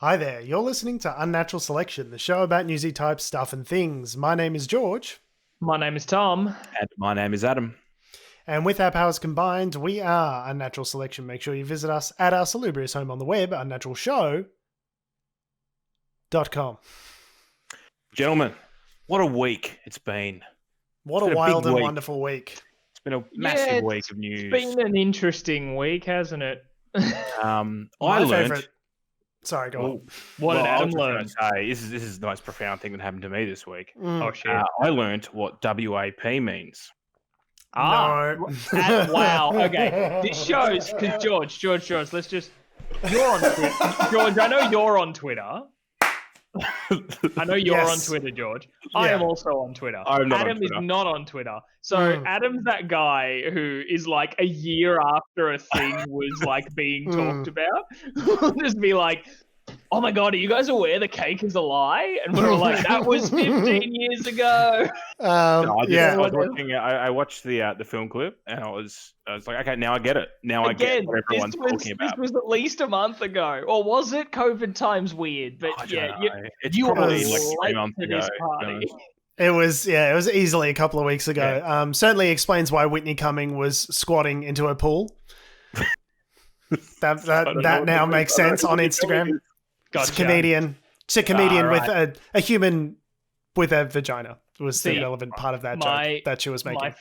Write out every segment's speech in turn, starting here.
Hi there, you're listening to Unnatural Selection, the show about newsy type stuff and things. My name is George. My name is Tom. And my name is Adam. And with our powers combined, we are Unnatural Selection. Make sure you visit us at our salubrious home on the web, unnaturalshow.com. Gentlemen, what a week it's been. What a wild and wonderful week. It's been a massive week of news. It's been an interesting week, hasn't it? My favorite. Sorry, go on. What did Adam learn? This is the most profound thing that happened to me this week. Oh, shit. I learned what WAP means. No. Wow. Okay. This shows, because George, let's just... You're on Twitter. George, I know you're on Twitter. I know you're on Twitter, George. Yeah. I am also on Twitter. Adam is not on Twitter. So Adam's that guy who is like a year after a thing was like being talked about. Will just be like, oh my God, are you guys aware the cake is a lie? And we're like, that was 15 years ago. I watched the film clip and I was like, okay, now I get it. Now I get what everyone's talking about. This was at least a month ago. Or was it COVID times weird? But it's you probably were like 3 late months to ago. this party. It was easily a couple of weeks ago. Yeah. Certainly explains why Whitney Cumming was squatting into a pool. that now makes sense on Instagram. Gotcha. It's a comedian with a human with a vagina was the relevant part of that joke that she was making.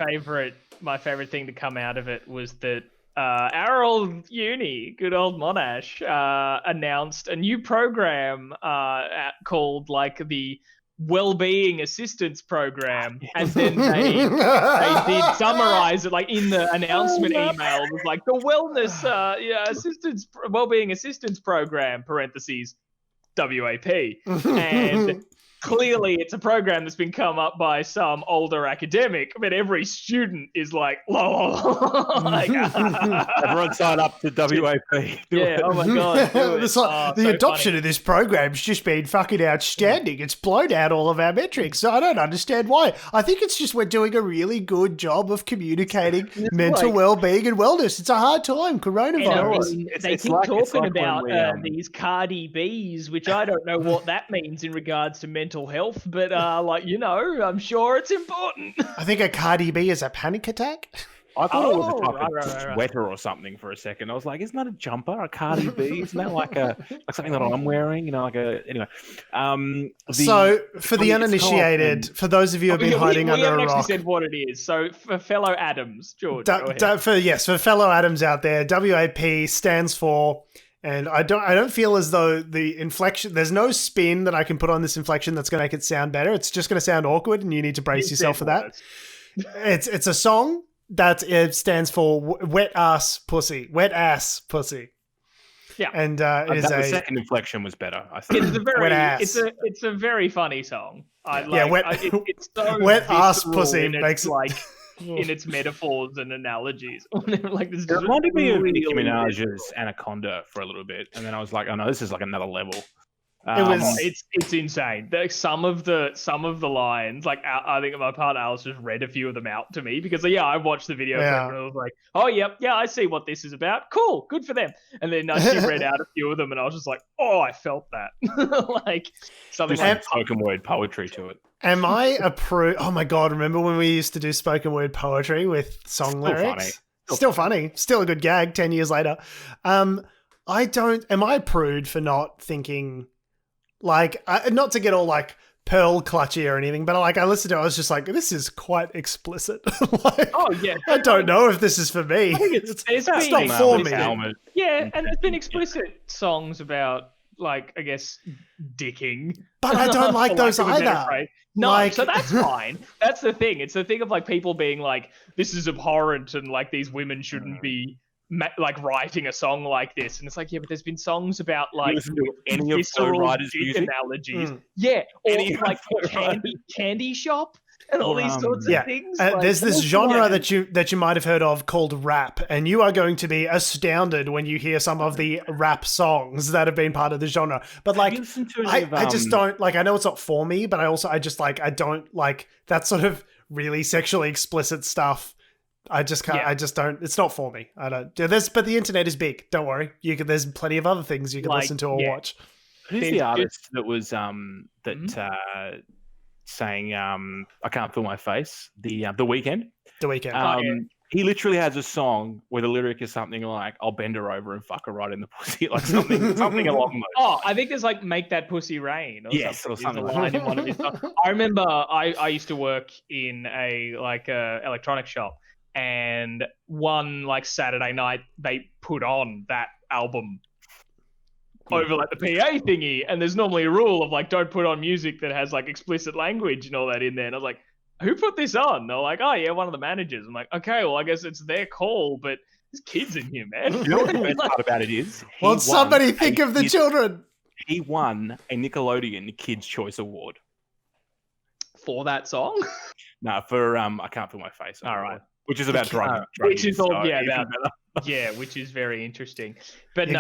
My favorite thing to come out of it was that our old uni, good old Monash, announced a new program called like the Wellbeing Assistance Program, and then they did summarize it like in the announcement email. It was like the Wellness Wellbeing Assistance Program (parentheses WAP), and clearly it's a program that's been come up by some older academic, but every student is like, like everyone sign up to WAP. Yeah, oh my God. The adoption of this program's just been fucking outstanding. It's blown out all of our metrics. So I don't understand why. I think it's just we're doing a really good job of communicating mental well-being and wellness. It's a hard time, coronavirus. They keep talking about these Cardi B's, which I don't know what that means in regards to mental health, but I'm sure it's important. I think a Cardi B is a panic attack. I thought it was a type of sweater or something for a second. I was like, isn't that a jumper, a Cardi B? Isn't that like something that I'm wearing? Anyway. So for the uninitiated, for those of you who have been hiding under a rock, we haven't actually said what it is. So for fellow Adams, George, for fellow Adams out there, WAP stands for. And I don't feel as though the inflection, there's no spin that I can put on this inflection that's going to make it sound better. It's just going to sound awkward and you need to brace yourself for that. It's a song that it stands for Wet Ass Pussy. Wet Ass Pussy. Yeah. And the second inflection was better, I think. It's a very funny song. It's so Wet Ass Pussy makes it like in its metaphors and analogies. Like this reminded me of Nicki Minaj's Anaconda for a little bit, and then I was like, oh no, this is like another level. It's insane. Some of the lines, like I think my partner Alice just read a few of them out to me because I watched the video and I was like, oh yep, I see what this is about. Cool, good for them. And then she read out a few of them and I was just like, oh, I felt that. Like something like spoken word poetry to it. Am I oh my God, remember when we used to do spoken word poetry with song lyrics? Still funny. Still a good gag 10 years later. Am I a prude for not thinking, like, not to get all like pearl clutchy or anything, but I listened to it, I was just like, this is quite explicit. I don't know if this is for me. It's not for me. Yeah, and there's been explicit songs about, like, I guess, dicking. But I don't like those either. No, so that's fine. That's the thing. It's the thing of like people being like, this is abhorrent and like these women shouldn't be like writing a song like this. And it's like, yeah, but there's been songs about like any of Flo Rida's music analogies. Yeah, or like candy shop and all these sorts of things. There's this genre that you might have heard of called rap, and you are going to be astounded when you hear some of the rap songs that have been part of the genre. But like, I just don't like. I know it's not for me, but I don't like that sort of really sexually explicit stuff. I just can't. Yeah. I just don't. It's not for me. I don't. But the internet is big. Don't worry. There's plenty of other things you can listen to or watch. Who's the artist that was saying I can't feel my face? The Weeknd. The Weeknd. He literally has a song where the lyric is something like, "I'll bend her over and fuck her right in the pussy," like something along those. Oh, I think there's like "Make That Pussy Rain" or something like in one of his songs. I remember I used to work in a electronic shop, and one like Saturday night they put on that album over like the PA thingy, and there's normally a rule of like don't put on music that has like explicit language and all that in there. And I was like, who put this on? They're like, oh yeah, one of the managers. I'm like, okay, well I guess it's their call, but there's kids in here, man. You know what the best part about it is? Well, somebody think of the children. He won a Nickelodeon Kids' Choice Award for that song. No, for I Can't Feel My Face. All right. Which is about drugs. Which is all which is very interesting. But you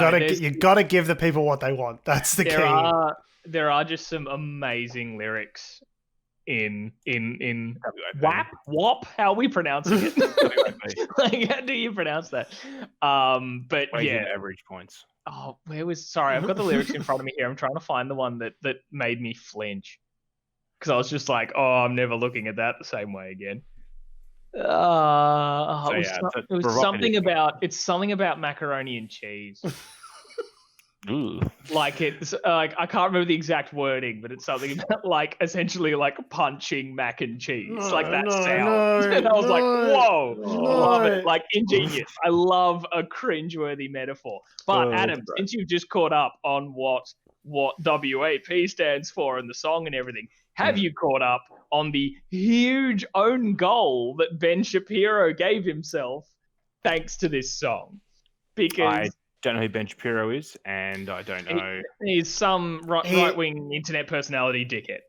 gotta give the people what they want. That's the key. There are just some amazing lyrics in WAP. How are we pronouncing it? Like, how do you pronounce that? But average points. Oh, sorry, I've got the lyrics in front of me here. I'm trying to find the one that made me flinch. Because I was just like, oh, I'm never looking at that the same way again. It was something about macaroni and cheese. Like it's like I can't remember the exact wording, but it's something about like essentially like punching mac and cheese, like that sound. And I was like, whoa, love it, like ingenious. I love a cringeworthy metaphor. But Adam, since you've just caught up on what WAP stands for and the song and everything, have you caught up on the huge own goal that Ben Shapiro gave himself thanks to this song? Because don't know who Ben Shapiro is, and I don't know. He's some right-wing internet personality dickhead.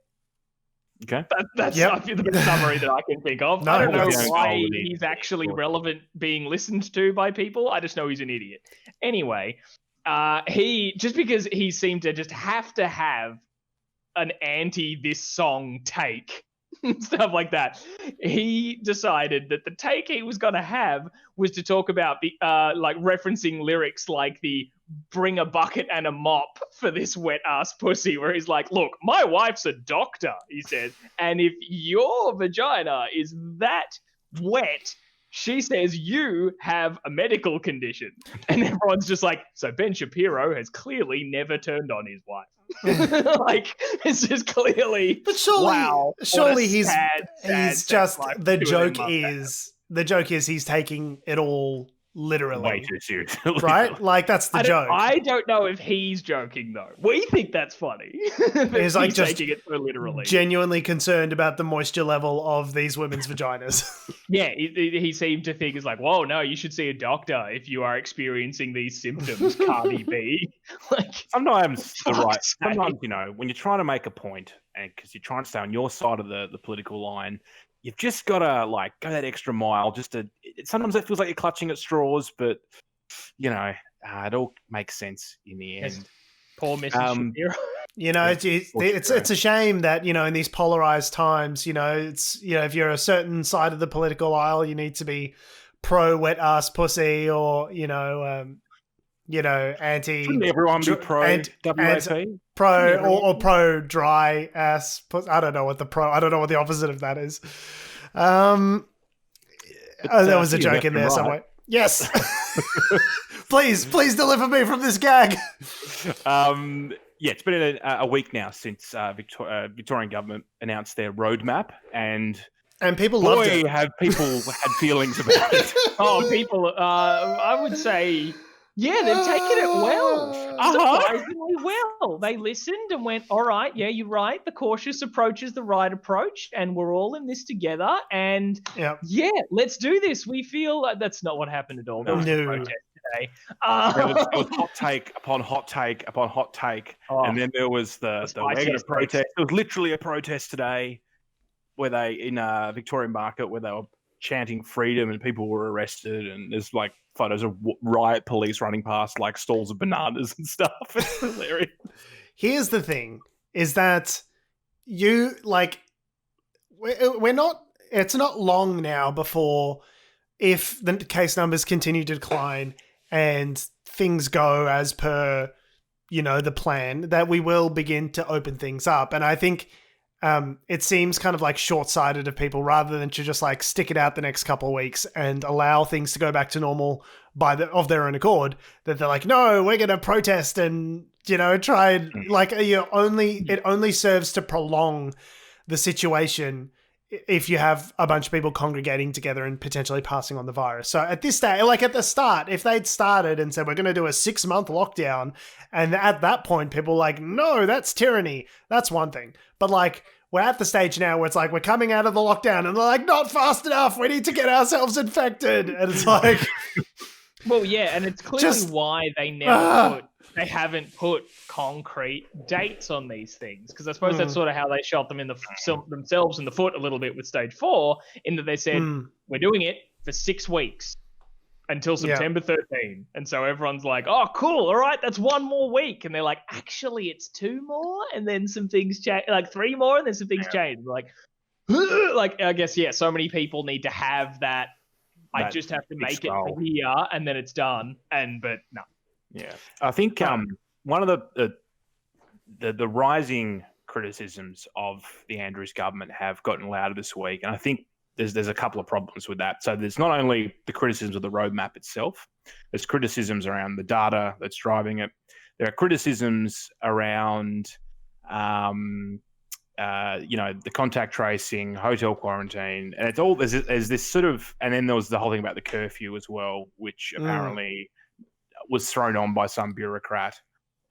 Okay. That's the best summary that I can think of. I don't know why he's actually relevant being listened to by people. I just know he's an idiot. Anyway, because he seemed to just have to have an this song take, stuff like that. He decided that the take he was going to have was to talk about the like referencing lyrics like the "bring a bucket and a mop for this wet ass pussy," where he's like, look, my wife's a doctor, he says, and if your vagina is that wet, she says you have a medical condition. And everyone's just like, so Ben Shapiro has clearly never turned on his wife. Like, it's just clearly. But surely he's just like, the joke is he's taking it all literally. Way too serious. Right? Like, that's the joke. I don't know if he's joking, though. We think that's funny. He's like just taking it so literally. Genuinely concerned about the moisture level of these women's vaginas. Yeah, he seemed to think, it's like, whoa, no, you should see a doctor if you are experiencing these symptoms, Cardi B. Like, sometimes, you know, when you're trying to make a point, and because you're trying to stay on your side of the political line, you've just got to like go that extra mile. Sometimes it feels like you're clutching at straws, but you know, it all makes sense in the end. Yes. Poor Mrs. Shapiro. You know, it's a shame that, you know, in these polarized times, you know, it's, you know, if you're a certain side of the political aisle, you need to be pro wet ass pussy, or you know, anti. Shouldn't everyone be pro WAP? Pro or pro dry ass. I don't know what the opposite of that is. There was a joke in there somewhere. Yes. please deliver me from this gag. Yeah, it's been a week now since Victorian government announced their roadmap, and people loved it. Have people had feelings about it? Oh, people! I would say. Yeah, they've taken it well. Surprisingly well. They listened and went, all right, yeah, you're right. The cautious approach is the right approach, and we're all in this together. And yeah, let's do this. We feel like that's not what happened at all. There was a protest today. There was hot take upon hot take upon hot take. And then there was the regular protest. It was literally a protest today where they, in Victorian Market, where they were chanting freedom and people were arrested, and there's like photos of riot police running past like stalls of bananas and stuff. It's hilarious. Here's the thing, is that you like it's not long now before, if the case numbers continue to decline and things go as per, the plan, that we will begin to open things up. And I think it seems kind of like short-sighted of people, rather than to just like stick it out the next couple of weeks and allow things to go back to normal of their own accord, that they're like, no, we're going to protest and, try and like, it only serves to prolong the situation if you have a bunch of people congregating together and potentially passing on the virus. So at this stage, like at the start, if they'd started and said, we're going to do a 6-month lockdown, and at that point, people were like, no, that's tyranny. That's one thing. But like, we're at the stage now where it's like, we're coming out of the lockdown and they're like, not fast enough. We need to get ourselves infected. And it's like... Well, yeah, and it's clearly why they haven't put concrete dates on these things, because I suppose that's sort of how they shot them themselves in the foot a little bit with stage 4, in that they said, we're doing it for 6 weeks until September 13. And so everyone's like, oh, cool, all right, that's 1 more week. And they're like, actually, it's 2 more, and then some things change, like 3 more, and then some things change. Like, I guess, so many people need to have that. I just have to make it for here, and then it's done. But no. Yeah, I think one of the rising criticisms of the Andrews government have gotten louder this week, and I think there's a couple of problems with that. So there's not only the criticisms of the roadmap itself, there's criticisms around the data that's driving it. There are criticisms around the contact tracing, hotel quarantine, and it's all there's this sort of, and then there was the whole thing about the curfew as well, which apparently was thrown on by some bureaucrat,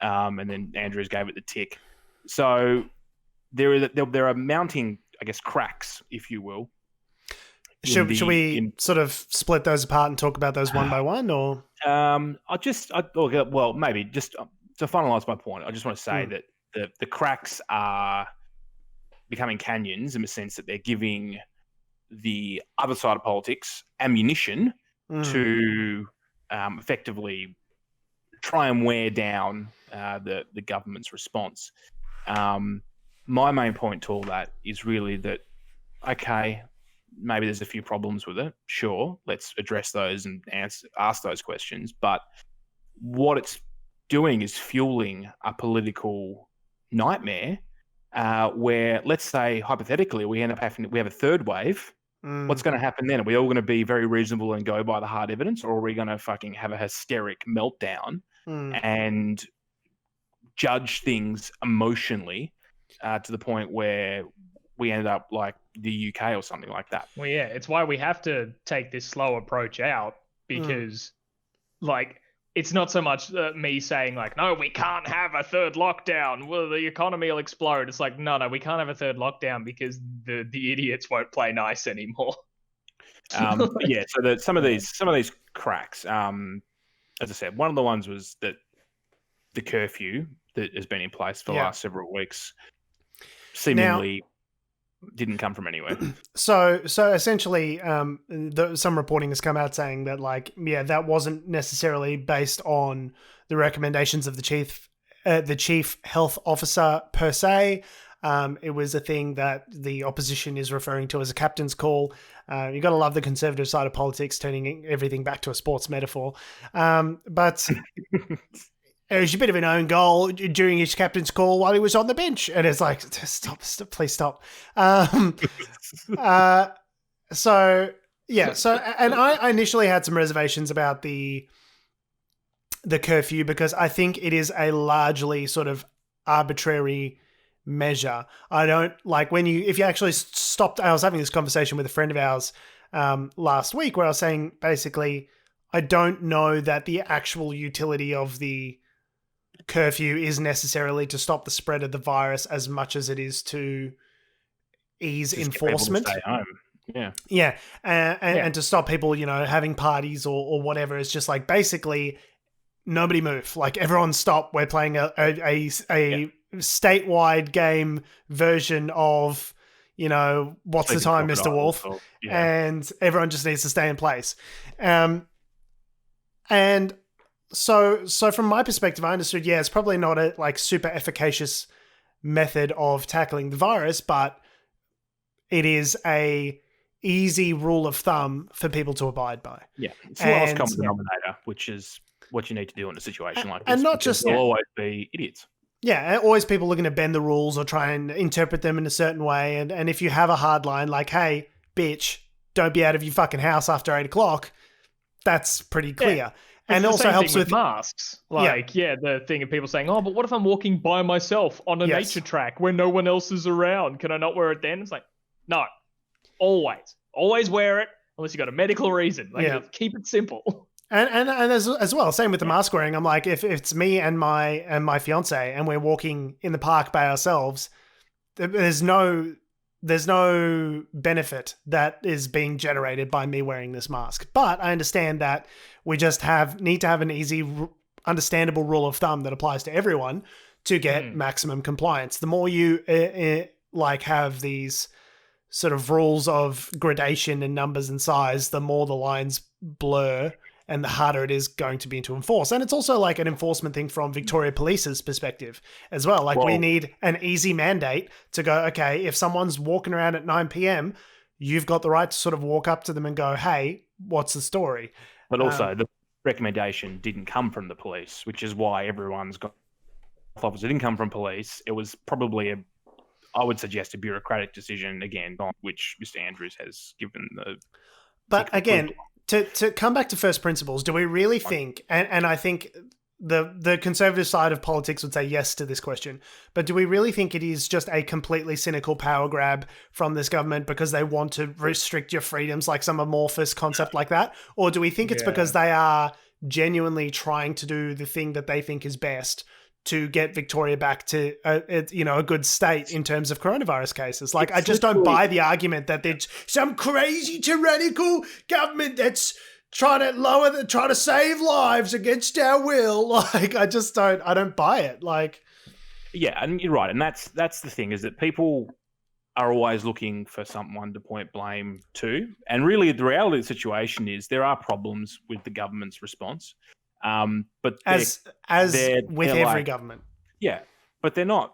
and then Andrews gave it the tick. So there are mounting, I guess, cracks, if you will. Should we sort of split those apart and talk about those one by one, or? Maybe just to finalise my point, I just want to say that the cracks are becoming canyons in the sense that they're giving the other side of politics ammunition to effectively try and wear down the government's response. My main point to all that is really that, okay, maybe there's a few problems with it. Sure, let's address those and ask those questions. But what it's doing is fueling a political nightmare where, let's say, hypothetically, we have a third wave. What's going to happen then? Are we all going to be very reasonable and go by the hard evidence, or are we going to fucking have a hysteric meltdown and judge things emotionally to the point where we end up like the UK or something like that? Well, yeah, it's why we have to take this slow approach out, because like, it's not so much me saying like, no, we can't have a third lockdown, well, the economy will explode. It's like, no, we can't have a third lockdown because the idiots won't play nice anymore. Yeah, so some of these cracks, as I said, one of the ones was that the curfew that has been in place for the last several weeks seemingly didn't come from anywhere. So essentially, some reporting has come out saying that, like, that wasn't necessarily based on the recommendations of the chief health officer per se. It was a thing that the opposition is referring to as a captain's call. You got to love the conservative side of politics, turning everything back to a sports metaphor. But it was a bit of an own goal during his captain's call while he was on the bench. And it's like, stop, please stop. And I initially had some reservations about the curfew, because I think it is a largely sort of arbitrary measure. I don't like if you actually stopped. I was having this conversation with a friend of ours last week where I was saying, basically, I don't know that the actual utility of the curfew is necessarily to stop the spread of the virus as much as it is to ease enforcement. Get people to stay home. Yeah. And to stop people, having parties or whatever. It's just like, basically, nobody move. Like, everyone stop. We're playing a statewide game version of, what's the time, Mr. Wolf? And everyone just needs to stay in place. And so from my perspective, I understood, it's probably not a like super efficacious method of tackling the virus, but it is a easy rule of thumb for people to abide by. Yeah, it's the lowest common denominator, which is what you need to do in a situation like this. And not just there'll always be idiots. Yeah, always people looking to bend the rules or try and interpret them in a certain way. And if you have a hard line like, hey, bitch, don't be out of your fucking house after 8 o'clock, that's pretty clear. Yeah. And it also helps with masks. The thing of people saying, oh, but what if I'm walking by myself on a nature track where no one else is around? Can I not wear it then? It's like, no, always wear it unless you've got a medical reason. Keep it simple. And as well, same with the mask wearing. I'm like, if it's me and my fiance and we're walking in the park by ourselves, there's no benefit that is being generated by me wearing this mask. But I understand that we just need to have an easy, understandable rule of thumb that applies to everyone to get maximum compliance. The more you have these sort of rules of gradation and numbers and size, the more the lines blur and the harder it is going to be to enforce. And it's also like an enforcement thing from Victoria Police's perspective as well. Like we need an easy mandate to go, okay, if someone's walking around at 9 p.m., you've got the right to sort of walk up to them and go, hey, what's the story? But also the recommendation didn't come from the police, which is why everyone's got officers. It didn't come from police. It was probably I would suggest a bureaucratic decision, again, on which Mr. Andrews has given the... But again... To come back to first principles, do we really think, and I think the conservative side of politics would say yes to this question, but do we really think it is just a completely cynical power grab from this government because they want to restrict your freedoms, like some amorphous concept like that? Or do we think it's because they are genuinely trying to do the thing that they think is best to get Victoria back to a good state in terms of coronavirus cases? Like, I just don't buy the argument that there's some crazy tyrannical government that's trying to save lives against our will. Like, I don't buy it. Like, yeah, and you're right, and that's the thing, is that people are always looking for someone to point blame to, and really the reality of the situation is there are problems with the government's response. But as with every government, but they're not.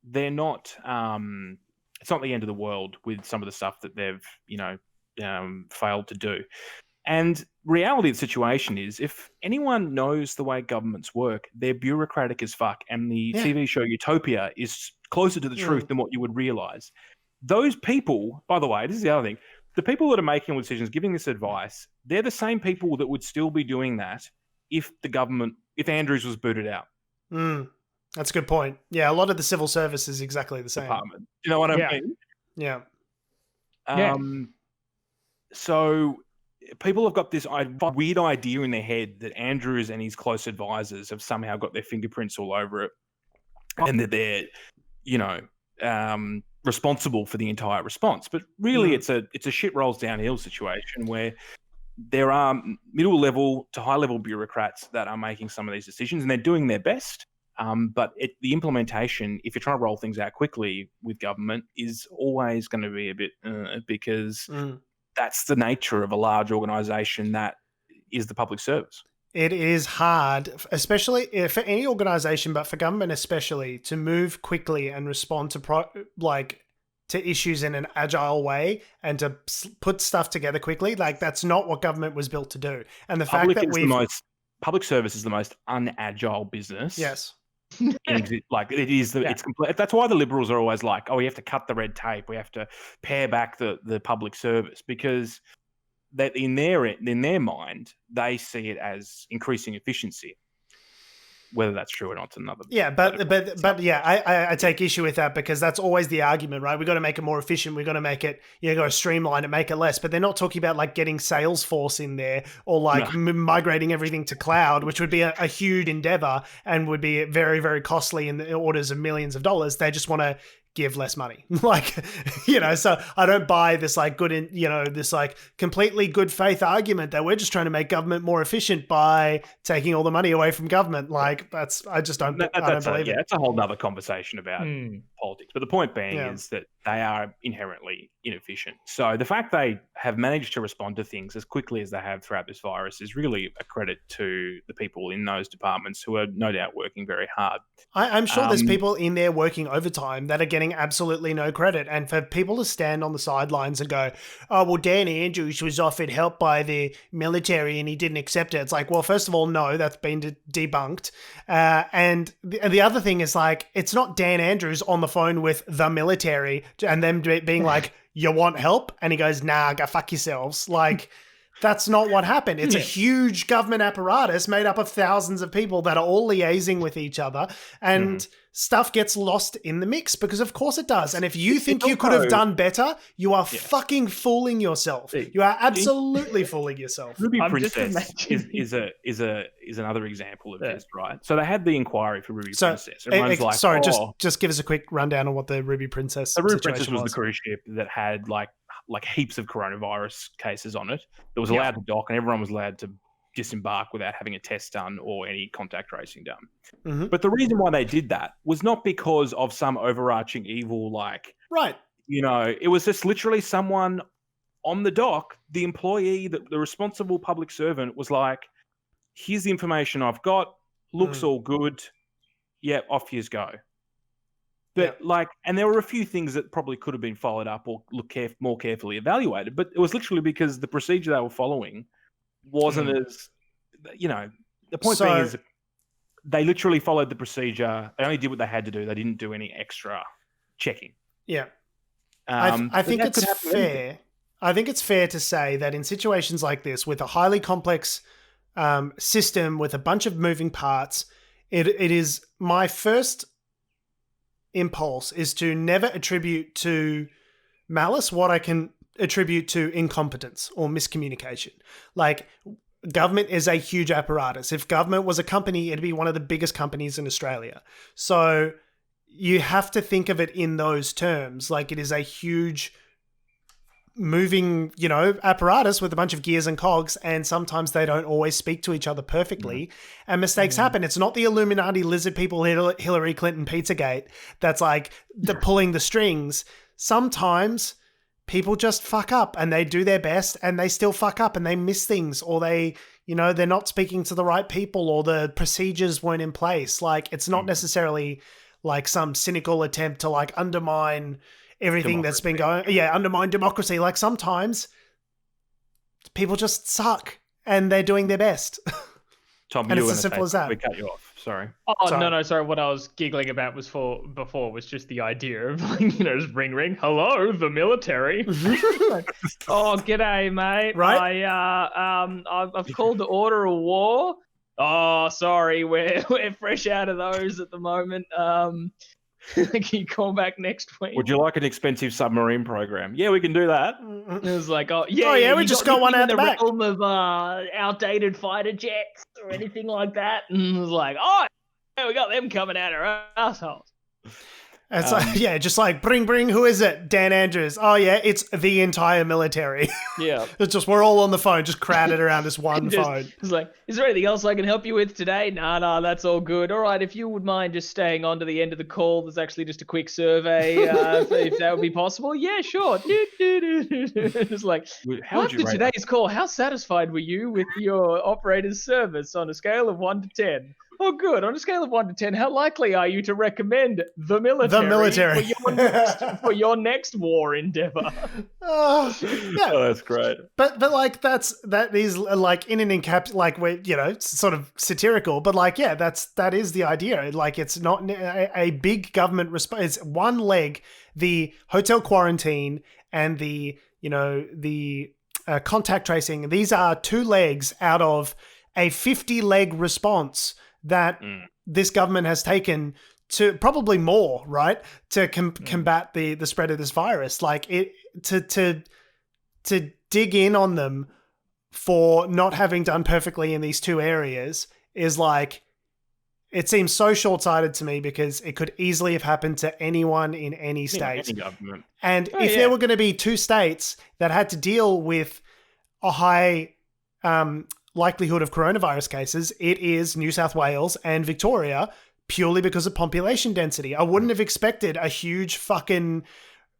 It's not the end of the world with some of the stuff that they've failed to do. And reality of the situation is, if anyone knows the way governments work, they're bureaucratic as fuck. And the TV show Utopia is closer to the truth than what you would realize. Those people, by the way, this is the other thing. The people that are making decisions, giving this advice, they're the same people that would still be doing that if Andrews was booted out. That's a good point. Yeah, a lot of the civil service is exactly the same. Department. You know what I mean? Yeah. So people have got this weird idea in their head that Andrews and his close advisors have somehow got their fingerprints all over it, and that they're, responsible for the entire response. But really, it's a shit rolls downhill situation where there are middle level to high level bureaucrats that are making some of these decisions, and they're doing their best. But the implementation, if you're trying to roll things out quickly with government, is always going to be a bit because that's the nature of a large organisation that is the public service. It is hard, especially for any organisation, but for government especially, to move quickly and respond to issues in an agile way and to put stuff together quickly. Like, that's not what government was built to do. And the fact that public service is the most unagile business. Yes. It is. It's complete. That's why the Liberals are always like, "Oh, we have to cut the red tape. We have to pare back the public service," because that in their mind they see it as increasing efficiency. Whether that's true or not is another. Yeah, but yeah, I take issue with that, because that's always the argument, right? We've got to make it more efficient. We've got to make it, got to streamline it, make it less. But they're not talking about like getting Salesforce in there or migrating everything to cloud, which would be a huge endeavor and would be very, very costly in the orders of millions of dollars. They just want to give less money. So I don't buy this this completely good faith argument that we're just trying to make government more efficient by taking all the money away from government. I don't believe it. That's a whole nother conversation about politics. But the point being is that they are inherently inefficient. So the fact they have managed to respond to things as quickly as they have throughout this virus is really a credit to the people in those departments who are no doubt working very hard. I'm sure there's people in there working overtime that are getting getting absolutely no credit. And for people to stand on the sidelines and go, oh, well, Dan Andrews was offered help by the military and he didn't accept it. It's like, well, first of all, no, that's been debunked. And the other thing is like, it's not Dan Andrews on the phone with the military and them being like, you want help? And he goes, nah, go fuck yourselves. Like, that's not what happened. It's a huge government apparatus made up of thousands of people that are all liaising with each other, and stuff gets lost in the mix because of course it does. And if you think you could have done better, you are fucking fooling yourself. You are absolutely fooling yourself. Ruby Princess is another example of this, right? So they had the inquiry for Ruby Princess. Just give us a quick rundown on what the Ruby Princess. The Ruby Princess was the cruise ship that had like heaps of coronavirus cases on it. That was allowed to dock, and everyone was allowed to disembark without having a test done or any contact tracing done. Mm-hmm. But the reason why they did that was not because of some overarching evil, it was just literally someone on the dock, the employee, the responsible public servant was like, here's the information I've got, looks all good, off yous go. But and there were a few things that probably could have been followed up or more carefully evaluated, but it was literally because the procedure they were following wasn't as, the point being is they literally followed the procedure. They only did what they had to do. They didn't do any extra checking. Yeah. I think it's fair. I think it's fair to say that in situations like this, with a highly complex system with a bunch of moving parts, it is my first impulse is to never attribute to malice what I can attribute to incompetence or miscommunication. Like, government is a huge apparatus. If government was a company, it'd be one of the biggest companies in Australia. So you have to think of it in those terms. Like, it is a huge moving, apparatus with a bunch of gears and cogs, and sometimes they don't always speak to each other perfectly, and mistakes happen. It's not the Illuminati lizard people Hillary Clinton Pizzagate that's like pulling the strings. Sometimes people just fuck up and they do their best and they still fuck up and they miss things, or they, they're not speaking to the right people, or the procedures weren't in place. Like, it's not necessarily like some cynical attempt to like undermine everything that's been going, undermine democracy. Like, sometimes people just suck and they're doing their best. Tom, and it's as simple as that. We cut you off. Sorry. Oh, sorry. No. Sorry. What I was giggling about was was just the idea of, just ring, hello, the military. Oh, g'day, mate. Right. I've called the order of war. Oh, sorry. We're fresh out of those at the moment. Can you call back next week? Would you like an expensive submarine program? Yeah, we can do that. It was like, we just got one out the back. Realm of outdated fighter jets or anything like that. And it was like, we got them coming out our assholes. It's just like, bring, who is it? Dan Andrews. Oh, yeah, it's the entire military. Yeah. It's just, we're all on the phone, just crowded around this one phone. It's like, is there anything else I can help you with today? Nah, that's all good. All right, if you would mind just staying on to the end of the call, there's actually just a quick survey, if that would be possible. Yeah, sure. It's like, after today's call, how satisfied were you with your operator's service on a scale of 1 to 10? Oh, good. On a scale of 1 to 10, how likely are you to recommend the military for your next war endeavor? Oh, that's great. But like that is like in an like we're it's sort of satirical, but like that is the idea. Like, it's not a big government response. It's one leg, the hotel quarantine and the contact tracing. These are 2 legs out of a 50-leg response that this government has taken, to probably more, right, to combat the spread of this virus. Like, to dig in on them for not having done perfectly in these 2 areas is like, it seems so short-sighted to me, because it could easily have happened to anyone in any state. Any government. And if there were going to be 2 states that had to deal with a high likelihood of coronavirus cases, it is New South Wales and Victoria, purely because of population density. I wouldn't have expected a huge fucking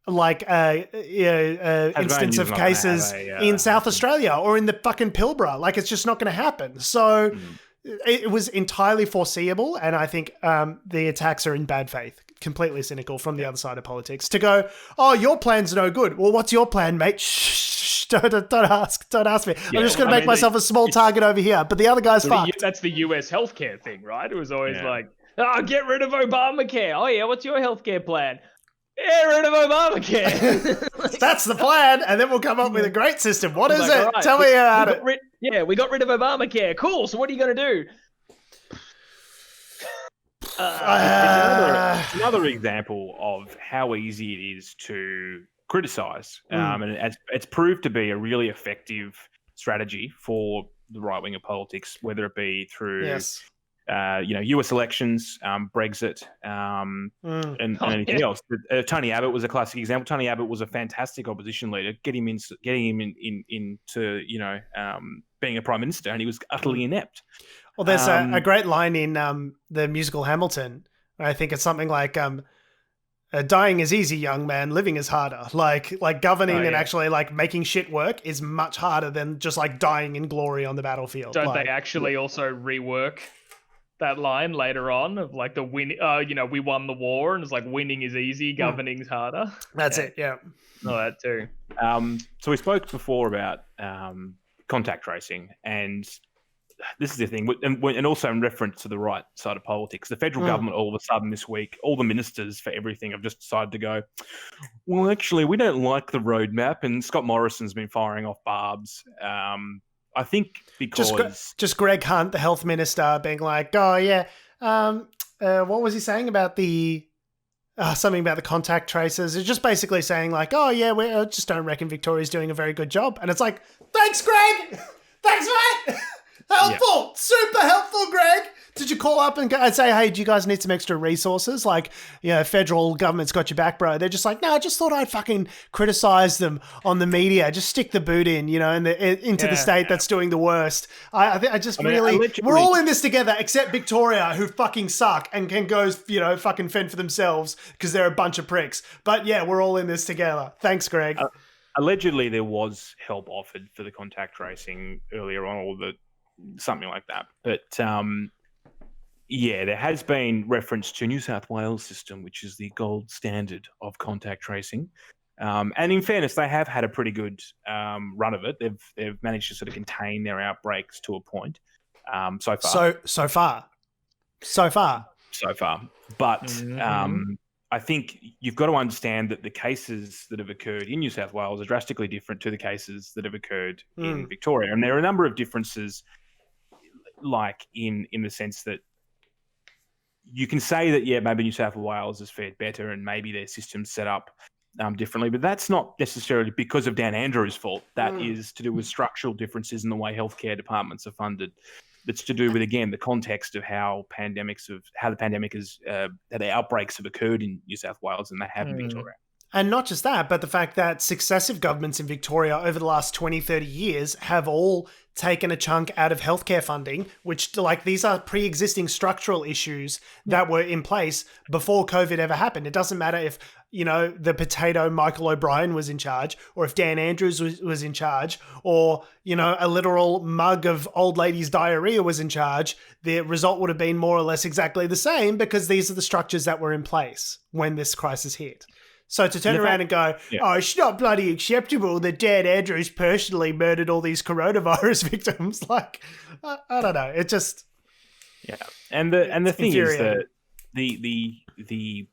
instance of cases in South Australia or in the fucking Pilbara. Like, it's just not going to happen. So it was entirely foreseeable, and I think the attacks are in bad faith. completely cynical from the other side of politics to go, oh, your plan's no good. Well, what's your plan, mate? Shh, don't ask me. I'm just going to make myself a small target over here, but the other guy's fucked. That's the US healthcare thing, right? It was always like, get rid of Obamacare. Oh yeah, what's your healthcare plan? Get rid of Obamacare. That's the plan, and then we'll come up with a great system. What is it? Right, tell me about it. We got rid of Obamacare. Cool. So what are you going to do? It's another example of how easy it is to criticize, and it's proved to be a really effective strategy for the right wing of politics, whether it be through US elections, Brexit, and anything else. Tony Abbott was a classic example. Tony Abbott was a fantastic opposition leader. Getting him into being a prime minister, and he was utterly inept. Well, there's a great line in the musical Hamilton. I think it's something like, dying is easy, young man. Living is harder. Like governing and actually like making shit work is much harder than just like dying in glory on the battlefield. Don't they actually also rework that line later on of like the win? We won the war, and it's like winning is easy, governing's harder. That's it. Yeah. Oh, that too. So we spoke before about contact tracing, and this is the thing, and also in reference to the right side of politics. The federal government, all of a sudden this week, all the ministers for everything have just decided to go, well, actually, we don't like the roadmap, and Scott Morrison's been firing off barbs. I think because... Just Greg Hunt, the health minister, being like, oh, yeah, what was he saying about the... something about the contact tracers. It's just basically saying like, oh, yeah, we just don't reckon Victoria's doing a very good job. And it's like, thanks, Greg! Thanks, mate! Helpful! Yeah. Super helpful, Greg! Did you call up and say, hey, do you guys need some extra resources? Like, federal government's got your back, bro. They're just like, no, I just thought I'd fucking criticize them on the media. Just stick the boot in, into the state that's doing the worst. We're all in this together except Victoria, who fucking suck and can go, fucking fend for themselves because they're a bunch of pricks. But yeah, we're all in this together. Thanks, Greg. Allegedly, there was help offered for the contact tracing earlier on, or something like that. But there has been reference to New South Wales system, which is the gold standard of contact tracing. And in fairness, they have had a pretty good run of it. They've managed to sort of contain their outbreaks to a point so far. So far. But I think you've got to understand that the cases that have occurred in New South Wales are drastically different to the cases that have occurred in Victoria. And there are a number of differences, like in the sense that you can say that, maybe New South Wales has fared better and maybe their system's set up differently, but that's not necessarily because of Dan Andrews' fault. That is to do with structural differences in the way healthcare departments are funded. That's to do with, again, the context of how the outbreaks have occurred in New South Wales and they have in Victoria. And not just that, but the fact that successive governments in Victoria over the last 20, 30 years have all taken a chunk out of healthcare funding, which these are pre-existing structural issues that were in place before COVID ever happened. It doesn't matter if, the potato Michael O'Brien was in charge, or if Dan Andrews was in charge, or, a literal mug of old lady's diarrhea was in charge. The result would have been more or less exactly the same because these are the structures that were in place when this crisis hit. So to turn around and go, it's not bloody acceptable that Dan Andrews personally murdered all these coronavirus victims. I don't know. It just... Yeah. And the thing is that the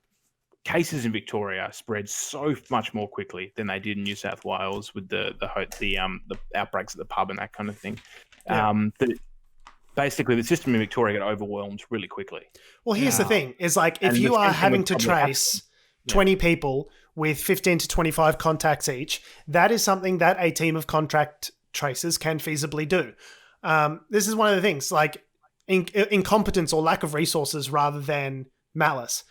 cases in Victoria spread so much more quickly than they did in New South Wales with the outbreaks at the pub and that kind of thing. Yeah. That basically the system in Victoria got overwhelmed really quickly. Well, here's the thing. Is if you are having to trace 20 people with 15 to 25 contacts each, that is something that a team of contact tracers can feasibly do. This is one of the things, incompetence or lack of resources rather than malice.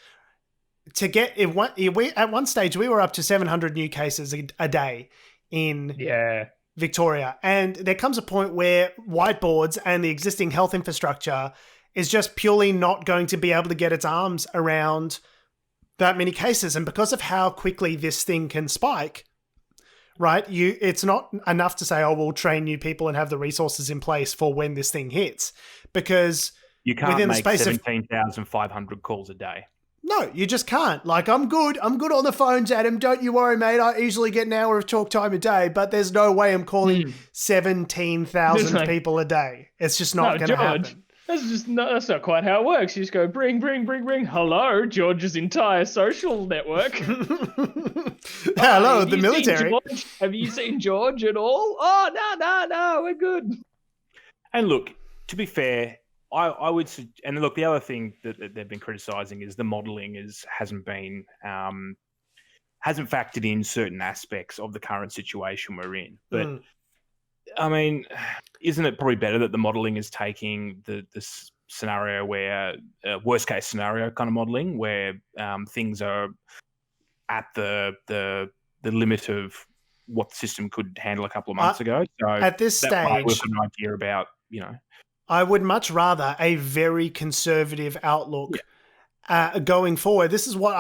At one stage, we were up to 700 new cases a day in Victoria. And there comes a point where whiteboards and the existing health infrastructure is just purely not going to be able to get its arms around that many cases. And because of how quickly this thing can spike, right, it's not enough to say, we'll train new people and have the resources in place for when this thing hits. Because you can't make 17,500 calls a day. No, you just can't. Like, I'm good on the phones, Adam. Don't you worry, mate. I easily get an hour of talk time a day, but there's no way I'm calling 17,000 people a day. It's just not going to happen. That's not quite how it works. You just go bring. Hello, George's entire social network. Hello, the military. Have you seen George at all? Oh, no, we're good. And look, to be fair, I would, and look, the other thing that they've been criticising is the modelling hasn't factored in certain aspects of the current situation we're in. But I mean, isn't it probably better that the modelling is taking this scenario where worst case scenario kind of modelling, where things are at the limit of what the system could handle a couple of months ago. So at this stage, with an idea about, I would much rather a very conservative outlook going forward. This is what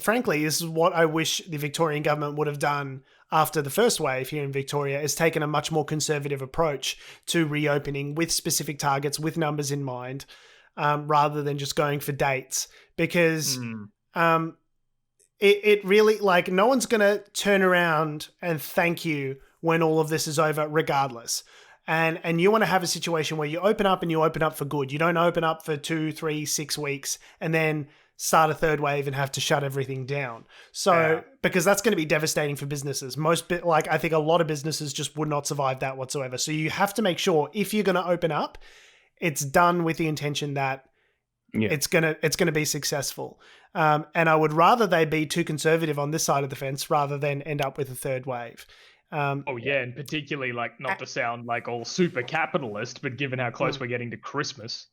frankly, this is what I wish the Victorian government would have done after the first wave here in Victoria, is taken a much more conservative approach to reopening with specific targets, with numbers in mind, rather than just going for dates. Because it really, like, no one's going to turn around and thank you when all of this is over, regardless. And you want to have a situation where you open up and you open up for good. You don't open up for 2, 3, 6 weeks and then start a third wave and have to shut everything down. So, because that's going to be devastating for businesses. I think a lot of businesses just would not survive that whatsoever. So you have to make sure if you're going to open up, it's done with the intention that it's going to be successful. And I would rather they be too conservative on this side of the fence rather than end up with a third wave. And particularly, like, not to sound like all super capitalist, but given how close we're getting to Christmas,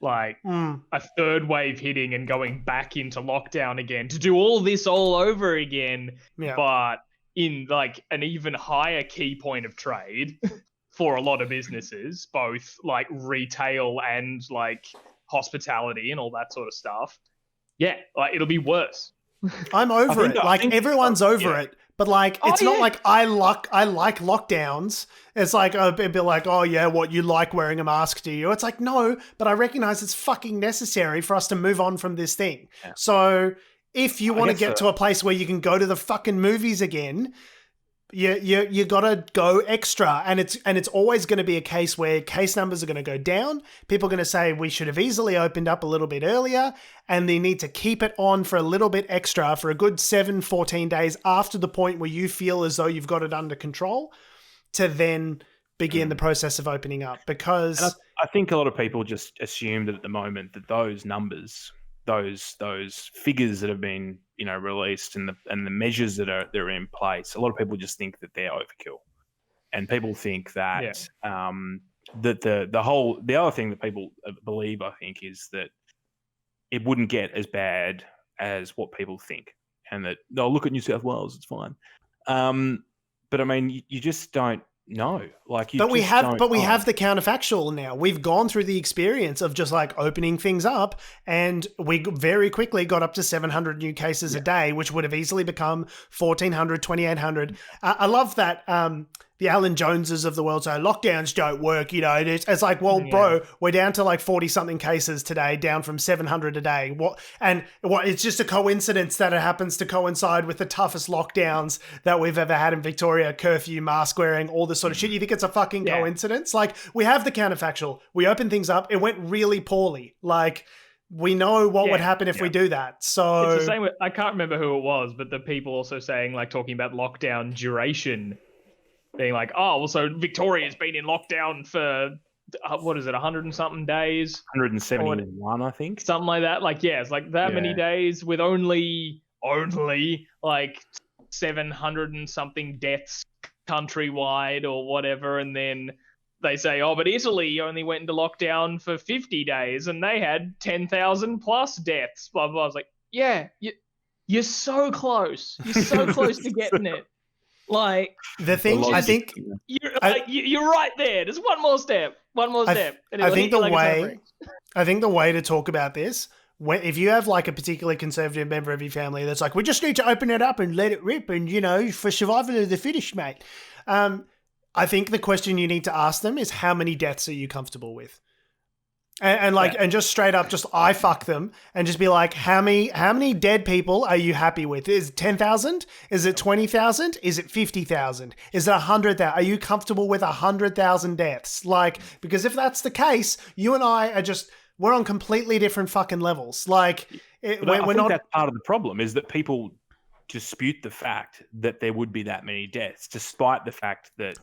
like a third wave hitting and going back into lockdown again to do all this all over again, but in like an even higher key point of trade for a lot of businesses, both like retail and like hospitality and all that sort of stuff. Yeah, like it'll be worse. I'm over it. Like everyone's over it. But like, it's not like I like lockdowns. It's like a bit like, oh yeah, what, you like wearing a mask, do you? It's like, no, but I recognize it's fucking necessary for us to move on from this thing. Yeah. So if you want to get to a place where you can go to the fucking movies again, you gotta go extra, and it's always going to be a case where case numbers are going to go down. People are going to say we should have easily opened up a little bit earlier, and they need to keep it on for a little bit extra for a good 14 days after the point where you feel as though you've got it under control, to then begin the process of opening up. Because I think a lot of people just assume that at the moment that those numbers, those figures that have been released and the measures that are in place, a lot of people just think that they're overkill, and people think that that the other thing that people believe, I think, is that it wouldn't get as bad as what people think, and that look at New South Wales, it's fine. But I mean, you just don't know. But we have the counterfactual now. We've gone through the experience of just like opening things up, and we very quickly got up to 700 new cases a day, which would have easily become 1,400, 2,800. I love that the Alan Joneses of the world say lockdowns don't work. It's like, well, bro, we're down to like 40 something cases today, down from 700 a day. It's just a coincidence that it happens to coincide with the toughest lockdowns that we've ever had in Victoria, curfew, mask wearing, all this sort of shit. You think it's a fucking coincidence? Like, we have the counterfactual. We opened things up. It went really poorly. Like, we know what would happen if we do that. So it's the same with, I can't remember who it was, but the people also saying, like, talking about lockdown duration, being like, oh, well, so Victoria's been in lockdown for, 100 and something days? 171, I think. Something like that. Like, it's like that many days with only like 700 and something deaths countrywide or whatever. And then they say, oh, but Italy only went into lockdown for 50 days and they had 10,000 plus deaths, blah, blah. I was like, you're so close. You're so close to getting it. Like, the thing, I think you're right there. There's one more step. I think the way to talk about this, if you have like a particularly conservative member of your family that's like, we just need to open it up and let it rip, and for survival of the fittest, mate. I think the question you need to ask them is, how many deaths are you comfortable with? And just straight up, just I fuck them and just be like, how many dead people are you happy with? Is it 10,000? Is it 20,000? Is it 50,000? Is it 100,000? Are you comfortable with 100,000 deaths? Like, because if that's the case, you and I are we're on completely different fucking levels. Like, I think that's part of the problem is that people dispute the fact that there would be that many deaths, despite the fact that,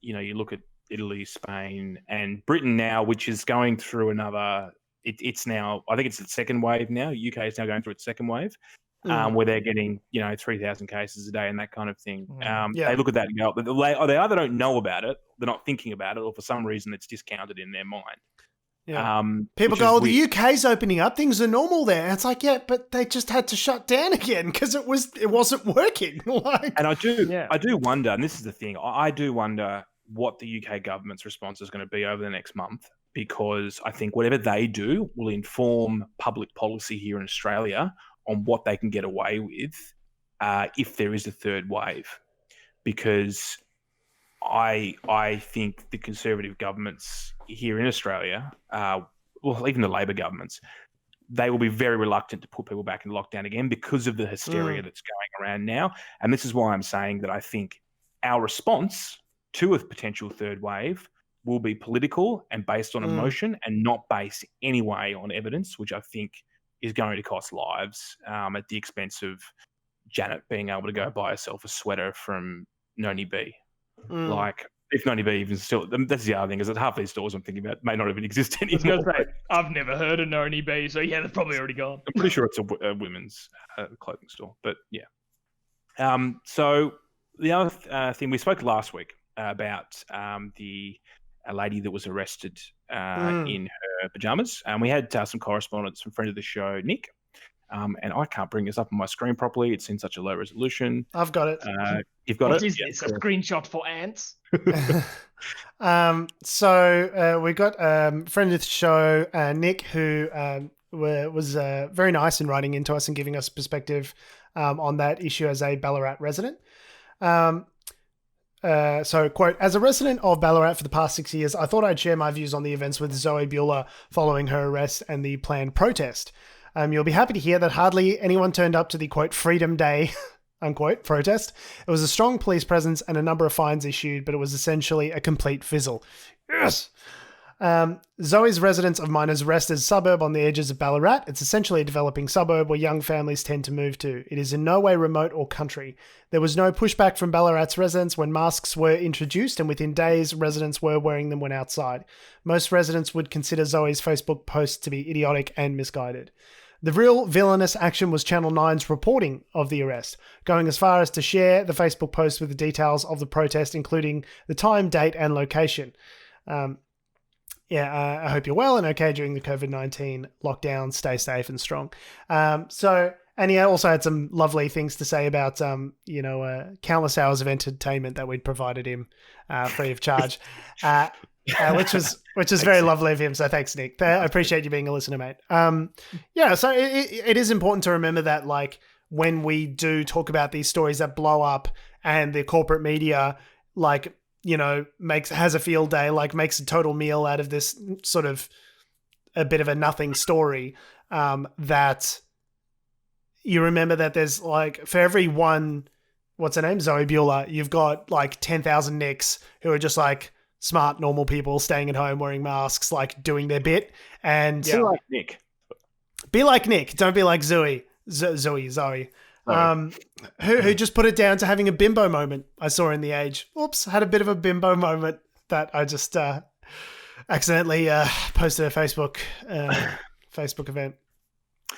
you look at Italy, Spain, and Britain now, which is going through another. It's now, I think it's its second wave now. UK is now going through its second wave, where they're getting 3,000 cases a day and that kind of thing. They look at that and go, they either don't know about it, they're not thinking about it, or for some reason it's discounted in their mind. Yeah. People go, the UK's opening up, things are normal there. And it's like, yeah, but they just had to shut down again because it wasn't working. And I do wonder, and this is the thing, I do wonder what the UK government's response is going to be over the next month, because I think whatever they do will inform public policy here in Australia on what they can get away with if there is a third wave. Because I think the Conservative governments here in Australia, even the Labor governments, they will be very reluctant to put people back in lockdown again because of the hysteria that's going around now. And this is why I'm saying that I think our response to a potential third wave will be political and based on emotion and not based anyway on evidence, which I think is going to cost lives at the expense of Janet being able to go buy herself a sweater from Noni B. Like, if Noni B even still, that's the other thing, is that half these stores I'm thinking about may not even exist anymore. I've never heard of Noni B, so yeah, they're probably already gone. I'm pretty sure it's a women's clothing store, but yeah. So the other thing, we spoke last week about a lady that was arrested in her pajamas, and we had some correspondence from friend of the show, Nick. And I can't bring this up on my screen properly. It's in such a low resolution. I've got it. You've got it? What is this? A screenshot for ants? So we got friend of the show, Nick, who was very nice in writing into us and giving us perspective on that issue as a Ballarat resident. So, quote, as a resident of Ballarat for the past 6 years, I thought I'd share my views on the events with Zoe Bueller following her arrest and the planned protest. You'll be happy to hear that hardly anyone turned up to the, quote, Freedom Day, unquote, protest. It was a strong police presence and a number of fines issued, but it was essentially a complete fizzle. Yes! Zoe's residence of Miners Rest is a suburb on the edges of Ballarat. It's essentially a developing suburb where young families tend to move to. It is in no way remote or country. There was no pushback from Ballarat's residents when masks were introduced, and within days, residents were wearing them when outside. Most residents would consider Zoe's Facebook post to be idiotic and misguided. The real villainous action was Channel 9's reporting of the arrest, going as far as to share the Facebook post with the details of the protest, including the time, date, and location. I hope you're well and okay during the COVID-19 lockdown. Stay safe and strong. And he also had some lovely things to say about, countless hours of entertainment that we'd provided him free of charge, which is very lovely of him. So thanks, Nick. I appreciate you being a listener, mate. So it is important to remember that, like, when we do talk about these stories that blow up and the corporate media, like, has a field day, like makes a total meal out of this sort of a bit of a nothing story, that you remember that there's, like, for every one, what's her name? Zoe Bueller, you've got like 10,000 Nicks who are just like smart, normal people staying at home, wearing masks, like doing their bit. And be like Nick. Be like Nick. Don't be like Zoe. Zoe. Who just put it down to having a bimbo moment I saw in The Age. Oops, had a bit of a bimbo moment that I just accidentally posted a Facebook event.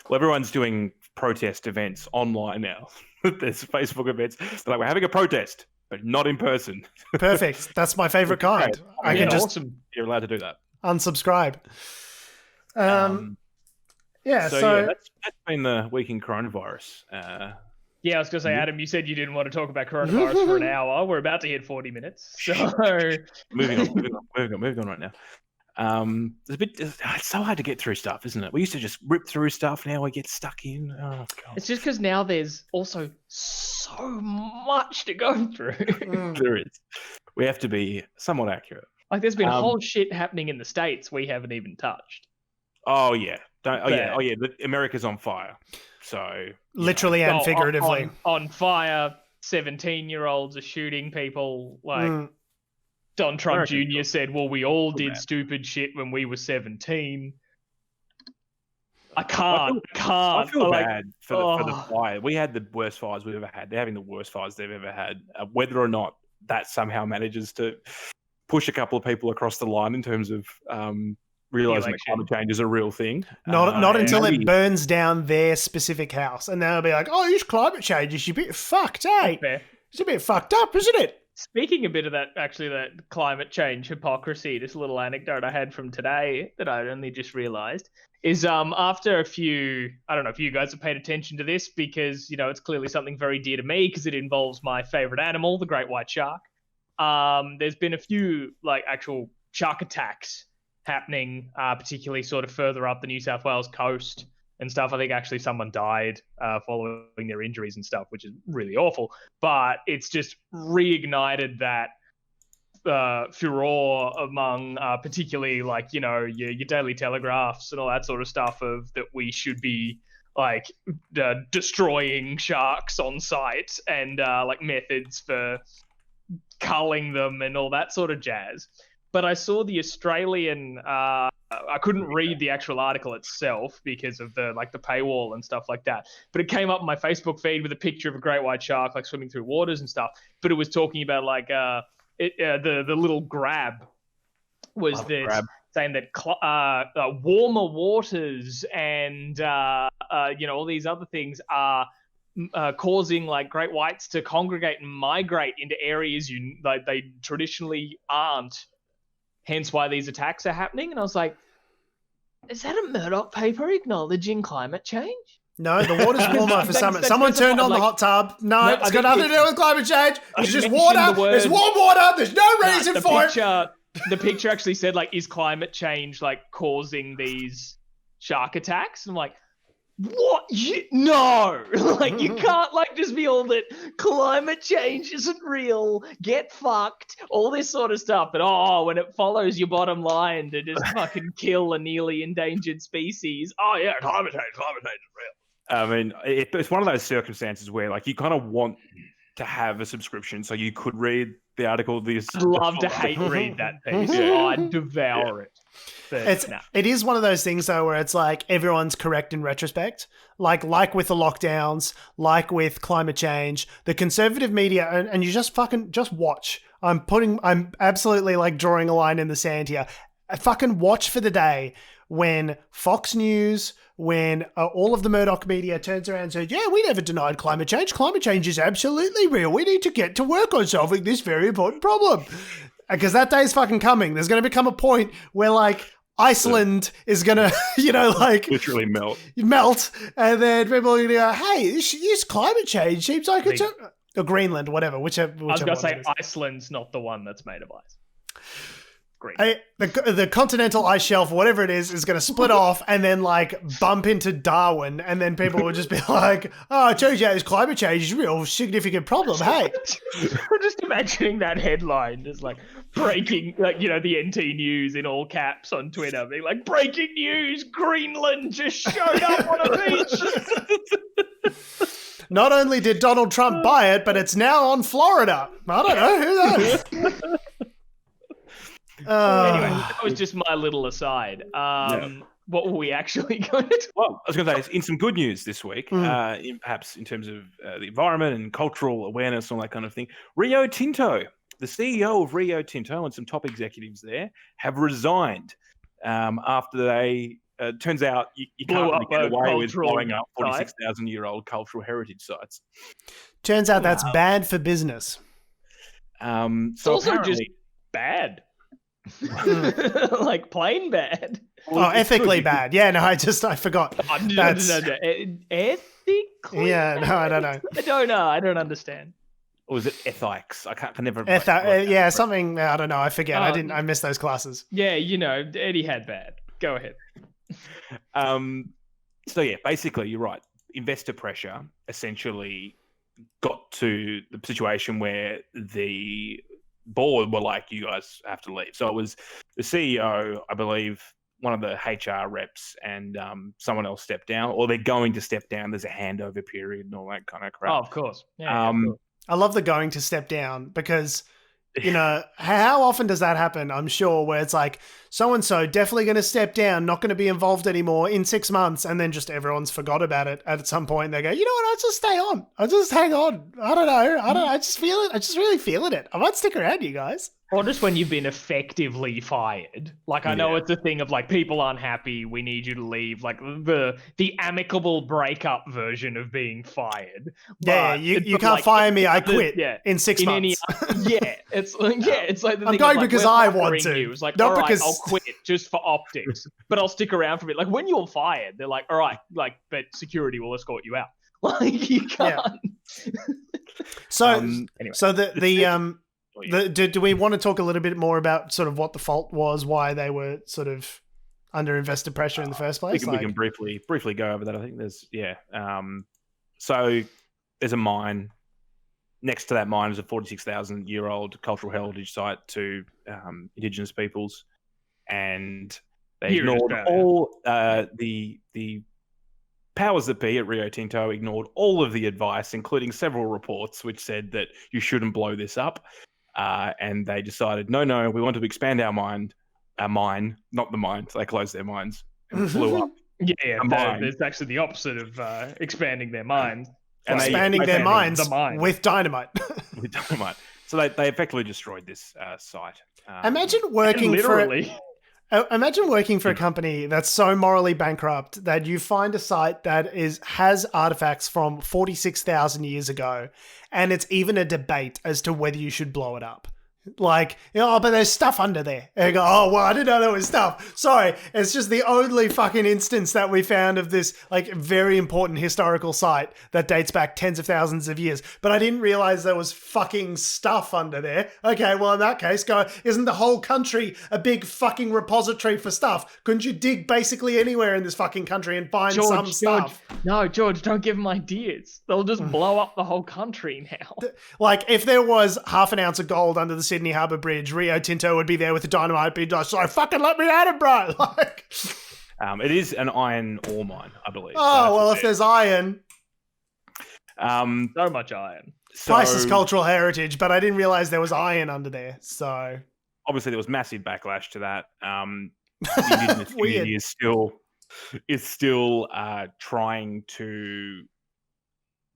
Well, everyone's doing protest events online now. There's Facebook events. They're like, we're having a protest, but not in person. Perfect. That's my favorite kind. I can just awesome. You're allowed to do that. Unsubscribe. That's been the week in coronavirus. I was going to say, Adam, you said you didn't want to talk about coronavirus for an hour. We're about to hit 40 minutes. So moving on right now. It's so hard to get through stuff, isn't it? We used to just rip through stuff. Now we get stuck in. Oh, God. It's just because now there's also so much to go through. There is. We have to be somewhat accurate. Like, there's been whole shit happening in the States we haven't even touched. Oh yeah, America's on fire. So literally and figuratively on fire. 17-year-olds are shooting people. Like Don Trump Jr. said, "Well, we all did stupid shit when we were 17." I can't. I feel bad for the fire. We had the worst fires we've ever had. They're having the worst fires they've ever had. Whether or not that somehow manages to push a couple of people across the line in terms of realizing that climate change is a real thing. Not until it burns down their specific house, and they'll be like, "Oh, it's climate change. It's a bit fucked, eh? It's a bit fucked up, isn't it?" Speaking a bit of that, actually, that climate change hypocrisy, this little anecdote I had from today that I only just realized is after a few, I don't know if you guys have paid attention to this because, it's clearly something very dear to me because it involves my favorite animal, the great white shark. There's been a few actual shark attacks happening, particularly sort of further up the New South Wales coast and stuff. I think actually someone died following their injuries and stuff, which is really awful. But it's just reignited that furore among particularly your Daily Telegraphs and all that sort of stuff of that we should be destroying sharks on site and methods for culling them and all that sort of jazz. But I saw the Australian I couldn't read the actual article itself because of the paywall and stuff like that. But it came up on my Facebook feed with a picture of a great white shark swimming through waters and stuff. But it was talking about the little grab was saying that warmer waters and all these other things are causing great whites to congregate and migrate into areas they traditionally aren't. Hence why these attacks are happening. And I was like, is that a Murdoch paper acknowledging climate change? No, the water's warmer for some. Someone turned on the hot tub. No, it's got nothing to do with climate change. It's just water. It's warm water. There's no reason for it. The picture actually said, is climate change causing these shark attacks? And I'm like, what? No! You can't just be all that climate change isn't real, get fucked, all this sort of stuff. But when it follows your bottom line to just fucking kill a nearly endangered species, climate change is real. I mean, it's one of those circumstances where you kind of want to have a subscription so you could read the article. I'd love to read that piece. I'd devour it. But it is one of those things though where it's everyone's correct in retrospect. Like with the lockdowns, like with climate change, the conservative media, and you just watch. I'm absolutely drawing a line in the sand here. I fucking watch for the day when Fox News, when all of the Murdoch media turns around and says, yeah, we never denied climate change. Climate change is absolutely real. We need to get to work on solving this very important problem. Because that day is fucking coming. There's going to become a point where Iceland is going to, literally melt. And then people are going to go, hey, this climate change seems like it's or Greenland, whatever, whichever. I was going to say Iceland's not the one that's made of ice. The continental ice shelf, whatever it is going to split off and then bump into Darwin, and then people will just be like, "Oh, I told you this climate change is a real significant problem." Hey, I'm just imagining that headline, just breaking, the NT News in all caps on Twitter, being "Breaking news: Greenland just showed up on a beach." Not only did Donald Trump buy it, but it's now on Florida. I don't know who knows. Anyway, that was just my little aside. What were we actually going to talk about? Well, I was going to say, in some good news this week, perhaps in terms of the environment and cultural awareness and all that kind of thing, Rio Tinto, the CEO of Rio Tinto and some top executives there have resigned after they, turns out you can't really get away with blowing up 46,000-year-old cultural heritage sites. Turns out that's bad for business. It's also just bad. Plain bad. Ethically bad. Yeah, no, I forgot. No. Ethically? Yeah, no, I don't know. I don't know. I don't understand. Or was it ethics? I can never. Something. I don't know. I forget. I missed those classes. Yeah, Eddie had bad. Go ahead. So yeah, basically, you're right. Investor pressure essentially got to the situation where the board were like, you guys have to leave. So it was the CEO, I believe, one of the HR reps, and someone else stepped down, or they're going to step down. There's a handover period and all that kind of crap. Oh, of course. Yeah, of course. I love the going to step down because, you know, how often does that happen? I'm sure, where it's like, so-and-so definitely going to step down, not going to be involved anymore in 6 months, and then just everyone's forgot about it at some point. They go, you know what, I'll just stay on. I'll just hang on. I don't know. I just feel it. I just really feeling it. I might stick around, you guys. Or just when you've been effectively fired. Like, I know it's a thing of, like, people aren't happy, we need you to leave. Like, the amicable breakup version of being fired. Yeah, you can't fire me, I quit in 6 months. It's like the I'm thing going of, like, because I want to. It's like, not all right, because... I'll quit just for optics, but I'll stick around for it. Like, when you're fired, they're like, all right, like, but security will escort you out. Like, you can't. Yeah. So, anyway. So do we want to talk a little bit more about sort of what the fault was, why they were sort of under investor pressure in the first place? We can briefly go over that. I think there's so there's a mine. Next to that mine is a 46,000-year-old cultural heritage site to Indigenous peoples, and they ignored all the powers that be at Rio Tinto ignored all of the advice, including several reports which said that you shouldn't blow this up. And they decided, no, we want to expand our mine, not the mine. So they closed their mines and blew up. It's actually the opposite of expanding their mines. And expanding their mines with dynamite. With dynamite. So they effectively destroyed this site. Imagine working for a company that's so morally bankrupt that you find a site that has artifacts from 46,000 years ago, and it's even a debate as to whether you should blow it up. Like, but there's stuff under there. And you go, oh, well, I didn't know there was stuff. Sorry, it's just the only fucking instance that we found of this, like, very important historical site that dates back tens of thousands of years. But I didn't realize there was fucking stuff under there. Okay, well, in that case, isn't the whole country a big fucking repository for stuff? Couldn't you dig basically anywhere in this fucking country and find some stuff? No, George, don't give them ideas. They'll just blow up the whole country now. Like, if there was half an ounce of gold under the Sydney Harbour Bridge, Rio Tinto would be there with the dynamite, be like, so fucking let me at it, bro. Like, it is an iron ore mine, I believe. Oh, so well, if there's iron. So much iron. Priceless cultural heritage, but I didn't realize there was iron under there. So obviously there was massive backlash to that. The Indigenous community is still trying to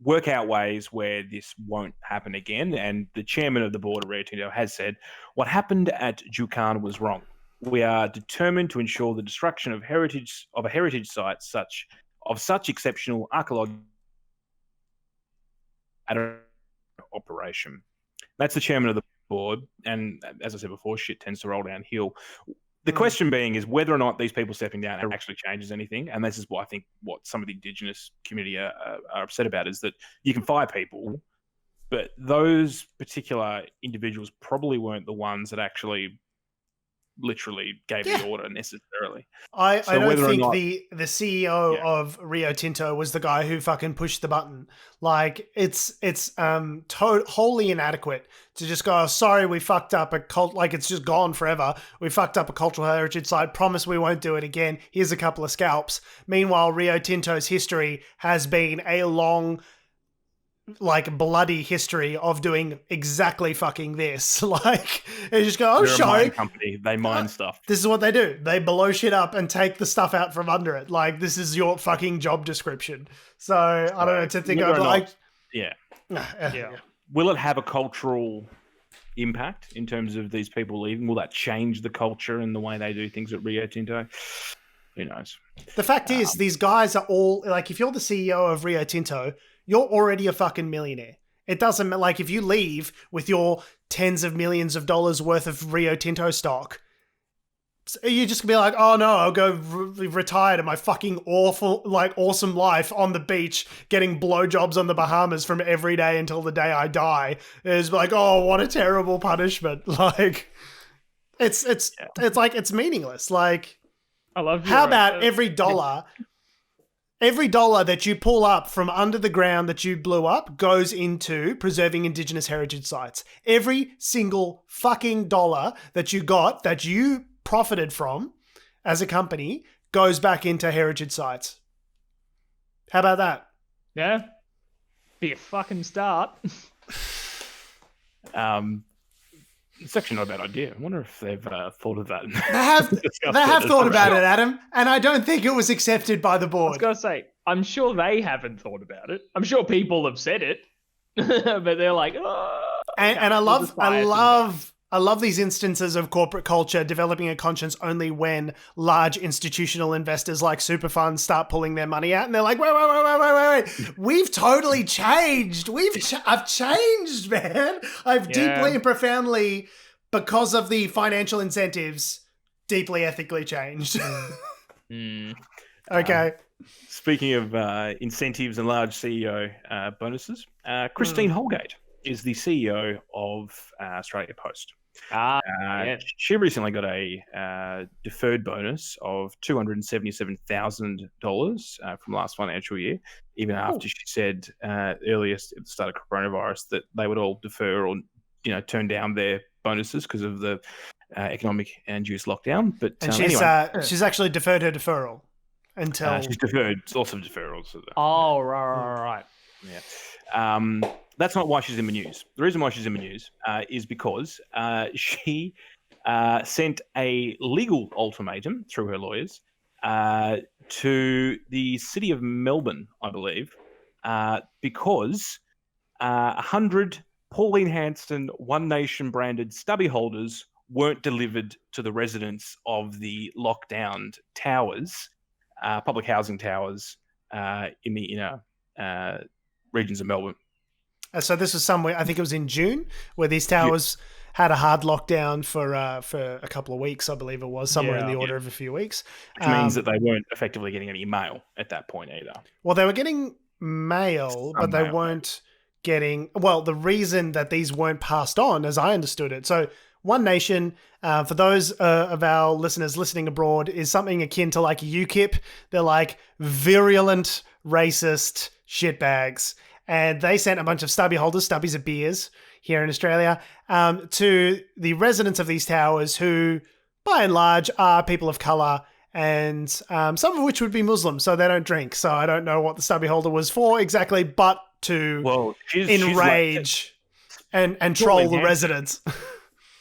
work out ways where this won't happen again. And the chairman of the board of Rio Tinto has said, what happened at Jukan was wrong. We are determined to ensure the destruction of a heritage site of such exceptional archaeological operation. That's the chairman of the board. And as I said before, shit tends to roll downhill. The question being is whether or not these people stepping down actually changes anything. And this is what I think what some of the Indigenous community are upset about is that you can fire people, but those particular individuals probably weren't the ones that actually literally gave the order necessarily. I don't think the CEO of Rio Tinto was the guy who fucking pushed the button. Like, it's wholly inadequate to just go, oh, sorry, we fucked up a cult, like it's just gone forever. We fucked up a cultural heritage site. Promise we won't do it again. Here's a couple of scalps. Meanwhile, Rio Tinto's history has been a long, like, bloody history of doing exactly fucking this. Like, they just go, oh, they're a mine company. They mine stuff. This is what they do. They blow shit up and take the stuff out from under it. Like, this is your fucking job description. So, I don't know, to think of, like... Yeah. Will it have a cultural impact in terms of these people leaving? Will that change the culture and the way they do things at Rio Tinto? Who knows? The fact is, these guys are all... Like, if you're the CEO of Rio Tinto, you're already a fucking millionaire. It doesn't, like, if you leave with your tens of millions of dollars worth of Rio Tinto stock, you're just gonna be like, oh no, I'll go retire to my fucking awesome life on the beach, getting blowjobs on the Bahamas from every day until the day I die. It's like, oh, what a terrible punishment. Like, it's like, it's meaningless. Like, I love you. How about every dollar Every dollar that you pull up from under the ground that you blew up goes into preserving Indigenous heritage sites. Every single fucking dollar that you got, that you profited from as a company, goes back into heritage sites. How about that? Yeah. Be a fucking start. It's actually not a bad idea. I wonder if they've thought of that. They have thought about it, Adam, and I don't think it was accepted by the board. I was going to say, I'm sure they haven't thought about it. I'm sure people have said it, but they're like, oh. And I love these instances of corporate culture developing a conscience only when large institutional investors like super funds start pulling their money out, and they're like, wait. We've totally changed. I've changed, man. I've deeply and profoundly, because of the financial incentives, deeply ethically changed. Okay. Speaking of incentives and large CEO bonuses, Christine Holgate is the CEO of Australia Post. She recently got a deferred bonus of $277,000 from last financial year, even after she said earlier at the start of coronavirus that they would all defer or turn down their bonuses because of the economic induced lockdown. But she's actually deferred her deferral until she's deferred. It's also deferrals. Oh, right. Yeah. That's not why she's in the news. The reason why she's in the news is because she sent a legal ultimatum through her lawyers to the city of Melbourne, I believe, because 100 Pauline Hanson One Nation branded stubby holders weren't delivered to the residents of the lockdown towers, public housing towers in the inner regions of Melbourne. So this was somewhere, I think it was in June, where these towers had a hard lockdown for a couple of weeks, I believe it was, somewhere in the order of a few weeks. Which means that they weren't effectively getting any mail at that point either. Well, they were getting mail, but they weren't getting... Well, the reason that these weren't passed on, as I understood it, so One Nation, for those of our listeners listening abroad, is something akin to like UKIP. They're like virulent, racist shitbags. And they sent a bunch of stubby holders, stubbies of beers here in Australia, to the residents of these towers who, by and large, are people of colour, and some of which would be Muslim, so they don't drink. So I don't know what the stubby holder was for exactly, but to enrage and troll the residents.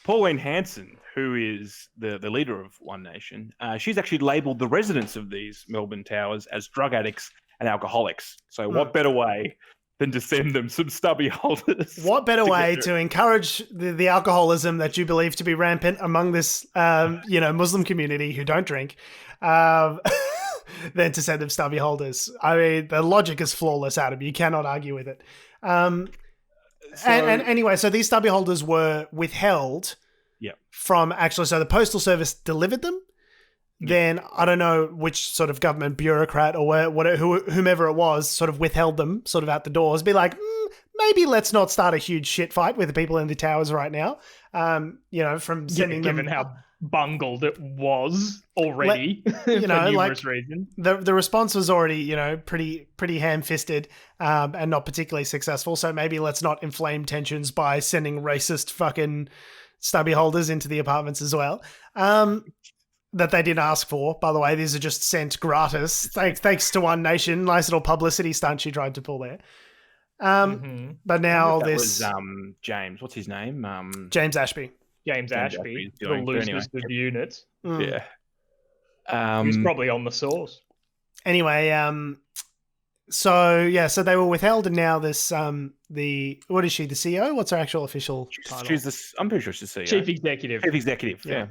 Pauline Hanson, who is the leader of One Nation, she's actually labelled the residents of these Melbourne towers as drug addicts and alcoholics. So what better way than to send them some stubby holders? What better way to encourage the alcoholism that you believe to be rampant among this, Muslim community who don't drink, than to send them stubby holders? I mean, the logic is flawless, Adam. You cannot argue with it. And anyway, so these stubby holders were withheld from actually, so the Postal Service delivered them. Then I don't know which sort of government bureaucrat or whomever it was sort of withheld them sort of at the doors. Be like, maybe let's not start a huge shit fight with the people in the towers right now. From sending them... Given how bungled it was already for numerous reasons. The response was already, pretty ham-fisted and not particularly successful. So maybe let's not inflame tensions by sending racist fucking stubby holders into the apartments as well. That they didn't ask for, by the way. These are just sent gratis. Thanks to One Nation. Nice little publicity stunt she tried to pull there. But now this... was James. What's his name? James Ashby. James Ashby. The loosest of units. Yeah. He's probably on the source. Anyway, so they were withheld, and now this, what is she, the CEO? What's her actual official title? I'm pretty sure she's the CEO. Chief Executive. Chief Executive, yeah.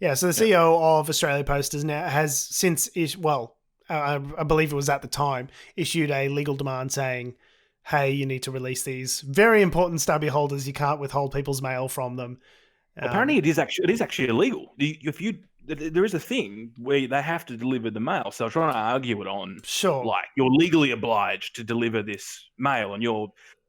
Yeah, so the CEO of Australia Post has since, I believe it was at the time, issued a legal demand saying, hey, you need to release these very important stubby holders. You can't withhold people's mail from them. Apparently it is actually illegal. There is a thing where they have to deliver the mail. So I'm trying to argue it on. Sure. Like, you're legally obliged to deliver this mail, and you're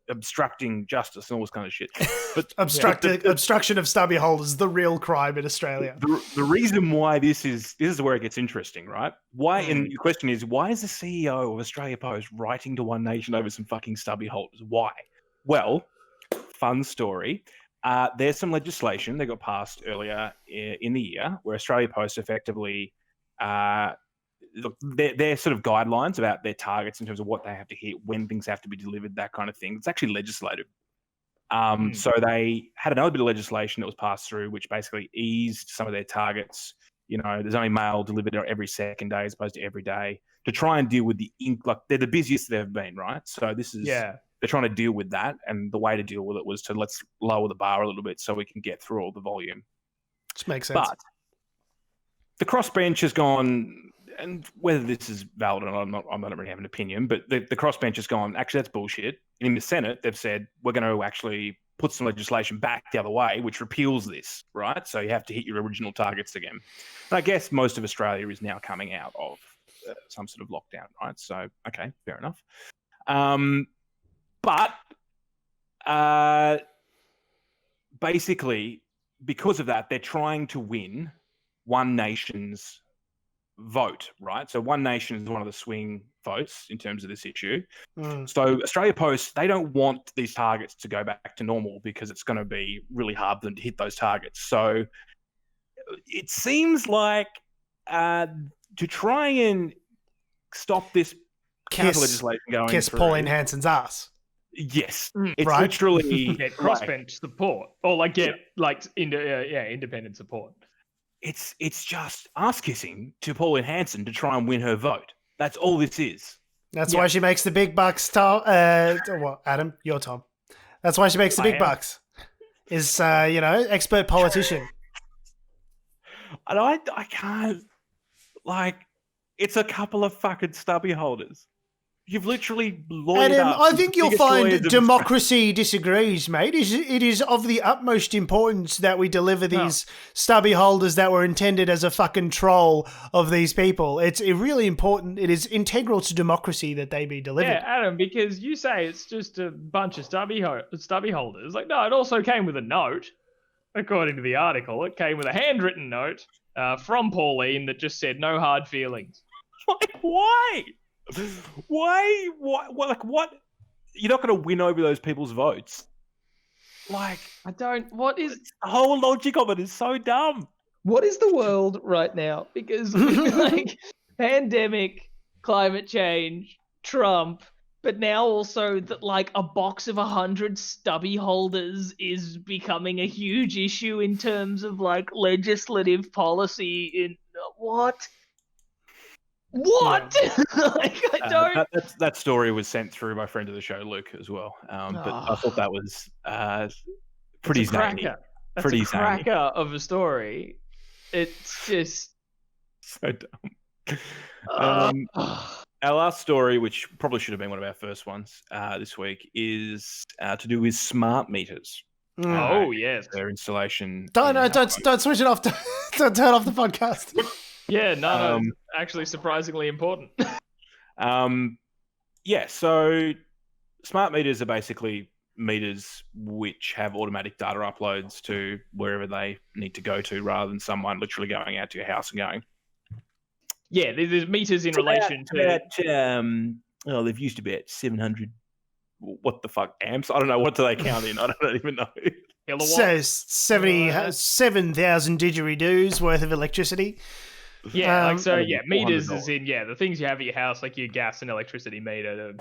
obstructing justice and all this kind of shit. But obstruction of stubby holders, the real crime in Australia. The reason why this is where it gets interesting, right? Why? And the question is, why is the CEO of Australia Post writing to One Nation over some fucking stubby holders? Why? Well, fun story. There's some legislation that got passed earlier in the year where Australia Post effectively, their sort of guidelines about their targets in terms of what they have to hit, when things have to be delivered, that kind of thing. It's actually legislative. So they had another bit of legislation that was passed through, which basically eased some of their targets. You know, there's only mail delivered every second day as opposed to every day, to try and deal with the like they're the busiest they've been, right? So this is they're trying to deal with that, and the way to deal with it was to let's lower the bar a little bit so we can get through all the volume. Which makes sense. But the crossbench has gone, and whether this is valid or not, I don't really have an opinion, but the crossbench has gone, actually, that's bullshit. And in the Senate, they've said, we're going to actually put some legislation back the other way, which repeals this, right? So you have to hit your original targets again. And I guess most of Australia is now coming out of some sort of lockdown, right? So, okay, fair enough. But basically, because of that, they're trying to win One Nation's vote, right? So One Nation is one of the swing votes in terms of this issue. So Australia Post, they don't want these targets to go back to normal because it's going to be really hard for them to hit those targets. So it seems like to try and stop this counter legislation going kiss through, Pauline Hanson's ass. Yes, it's literally get crossbench support, or like get independent support. It's just ass kissing to Pauline Hanson to try and win her vote. That's all this is. That's why she makes the big bucks, Tom. Well, Adam, you're Tom. That's why she makes the big bucks. Is expert politician. And I can't, like, it's a couple of fucking stubby holders. You've literally lawyered Adam, up. I think you'll find democracy disagrees, mate. It is of the utmost importance that we deliver these stubby holders that were intended as a fucking troll of these people. It's really important. It is integral to democracy that they be delivered. Yeah, Adam, because you say it's just a bunch of stubby holders. Like, no, it also came with a note. According to the article, it came with a handwritten note from Pauline that just said, no hard feelings. Like, why? Why? Like, what? You're not going to win over those people's votes. Like, what is... The whole logic of it is so dumb. What is the world right now? Because, like, pandemic, climate change, Trump, but now also that, like, a box of 100 stubby holders is becoming a huge issue in terms of, like, legislative policy in... What? What? Like, I don't... That story was sent through my friend of the show, Luke, as well. But I thought that was pretty zany. That's a cracker of a story. It's just... So dumb. Our last story, which probably should have been one of our first ones this week, is to do with smart meters. Yes. Their installation. Don't switch it off. Don't turn off the podcast. Yeah, no, actually surprisingly important. So smart meters are basically meters which have automatic data uploads to wherever they need to go to, rather than someone literally going out to your house and going. Yeah, there's meters in relation to... they've used about 700, what the fuck, amps? I don't know, what do they count in? I don't even know. Says 77,000 didgeridoos worth of electricity. Yeah, meters is in, the things you have at your house, like your gas and electricity meter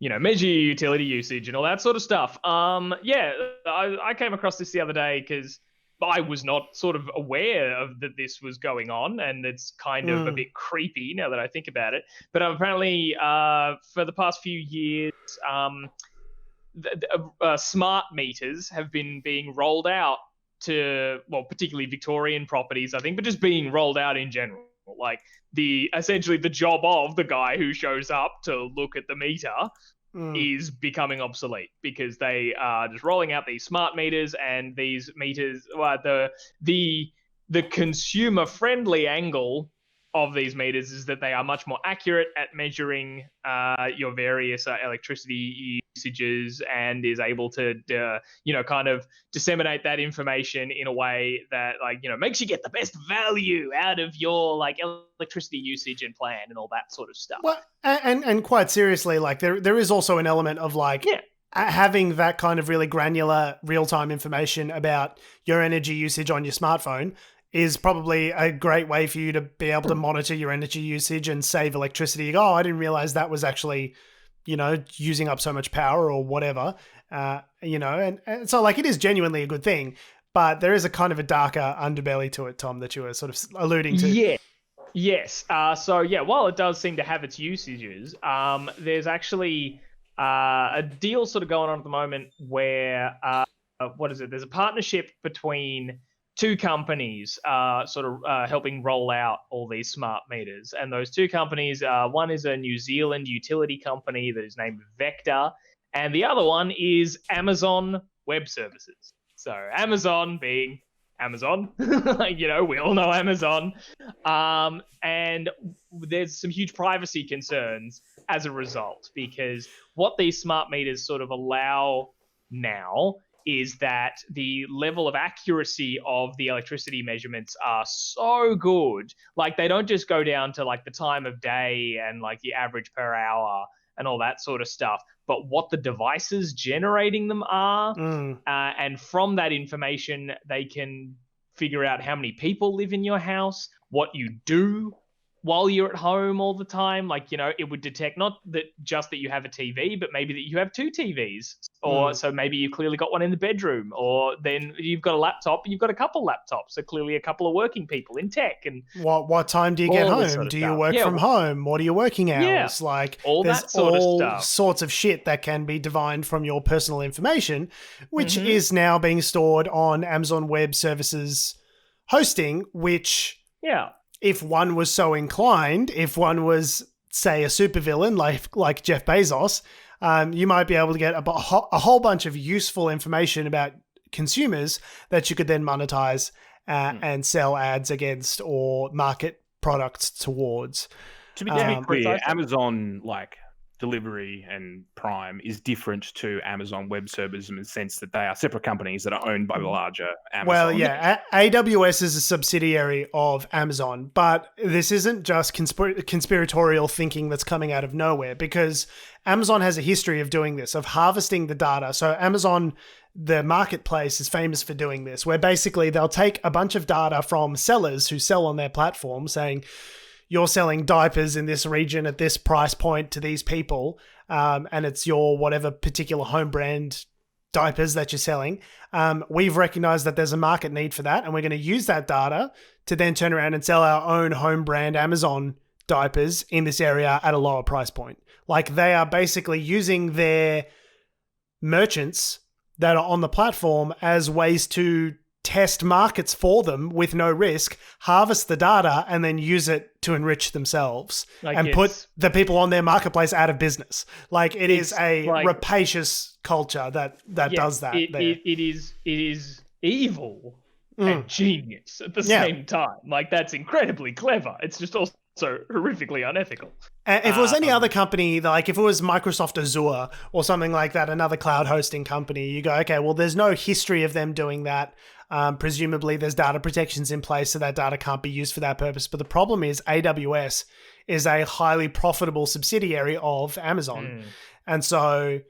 to, measure your utility usage and all that sort of stuff. I came across this the other day because I was not sort of aware of that this was going on, and it's kind of a bit creepy now that I think about it. But apparently, for the past few years, smart meters have been being rolled out to, particularly Victorian properties, I think, but just being rolled out in general. Like, essentially the job of the guy who shows up to look at the meter is becoming obsolete, because they are just rolling out these smart meters, and these meters, the consumer-friendly angle of these meters is that they are much more accurate at measuring your various electricity usages and is able to, kind of disseminate that information in a way that, like, makes you get the best value out of your like electricity usage and plan and all that sort of stuff. Well, and quite seriously, like there is also an element of like having that kind of really granular real-time information about your energy usage on your smartphone is probably a great way for you to be able to monitor your energy usage and save electricity. You go, I didn't realize that was actually, using up so much power or whatever, and so like it is genuinely a good thing, but there is a kind of a darker underbelly to it, Tom, that you were sort of alluding to. Yeah. Yes. While it does seem to have its usages, there's actually a deal sort of going on at the moment where, there's a partnership between two companies helping roll out all these smart meters. And those two companies, one is a New Zealand utility company that is named Vector, and the other one is Amazon Web Services. So Amazon being Amazon, we all know Amazon. And there's some huge privacy concerns as a result, because what these smart meters sort of allow now is that the level of accuracy of the electricity measurements are so good. Like, they don't just go down to like the time of day and like the average per hour and all that sort of stuff, but what the devices generating them are. And from that information, they can figure out how many people live in your house, what you do while you're at home all the time. Like, it would detect not that just that you have a TV, but maybe that you have two TVs. Or so maybe you clearly got one in the bedroom, or then you've got a laptop, you've got a couple laptops. So clearly a couple of working people in tech. And what time do you get home? Do you work from home? What are your working hours? Like, all there's that sort all of stuff. Sorts of shit that can be divined from your personal information, which is now being stored on Amazon Web Services hosting, which if one was so inclined, if one was, say, a supervillain like Jeff Bezos, you might be able to get a whole bunch of useful information about consumers that you could then monetize and sell ads against or market products towards. To be clear, Amazon delivery and Prime is different to Amazon Web Services in the sense that they are separate companies that are owned by the larger Amazon. Well, yeah, AWS is a subsidiary of Amazon, but this isn't just conspiratorial thinking that's coming out of nowhere, because Amazon has a history of doing this, of harvesting the data. So Amazon, the marketplace, is famous for doing this, where basically they'll take a bunch of data from sellers who sell on their platform, saying, you're selling diapers in this region at this price point to these people, and it's your whatever particular home brand diapers that you're selling. We've recognized that there's a market need for that, and we're going to use that data to then turn around and sell our own home brand Amazon diapers in this area at a lower price point. Like, they are basically using their merchants that are on the platform as ways to test markets for them with no risk, harvest the data, and then use it to enrich themselves and put the people on their marketplace out of business. Like, it is a rapacious culture that does that. It is evil and genius at the same time. Like, that's incredibly clever. It's just also horrifically unethical. If it was any other company, like if it was Microsoft Azure or something like that, another cloud hosting company, you go, okay, well, there's no history of them doing that. Presumably there's data protections in place, so that data can't be used for that purpose. But the problem is AWS is a highly profitable subsidiary of Amazon. And so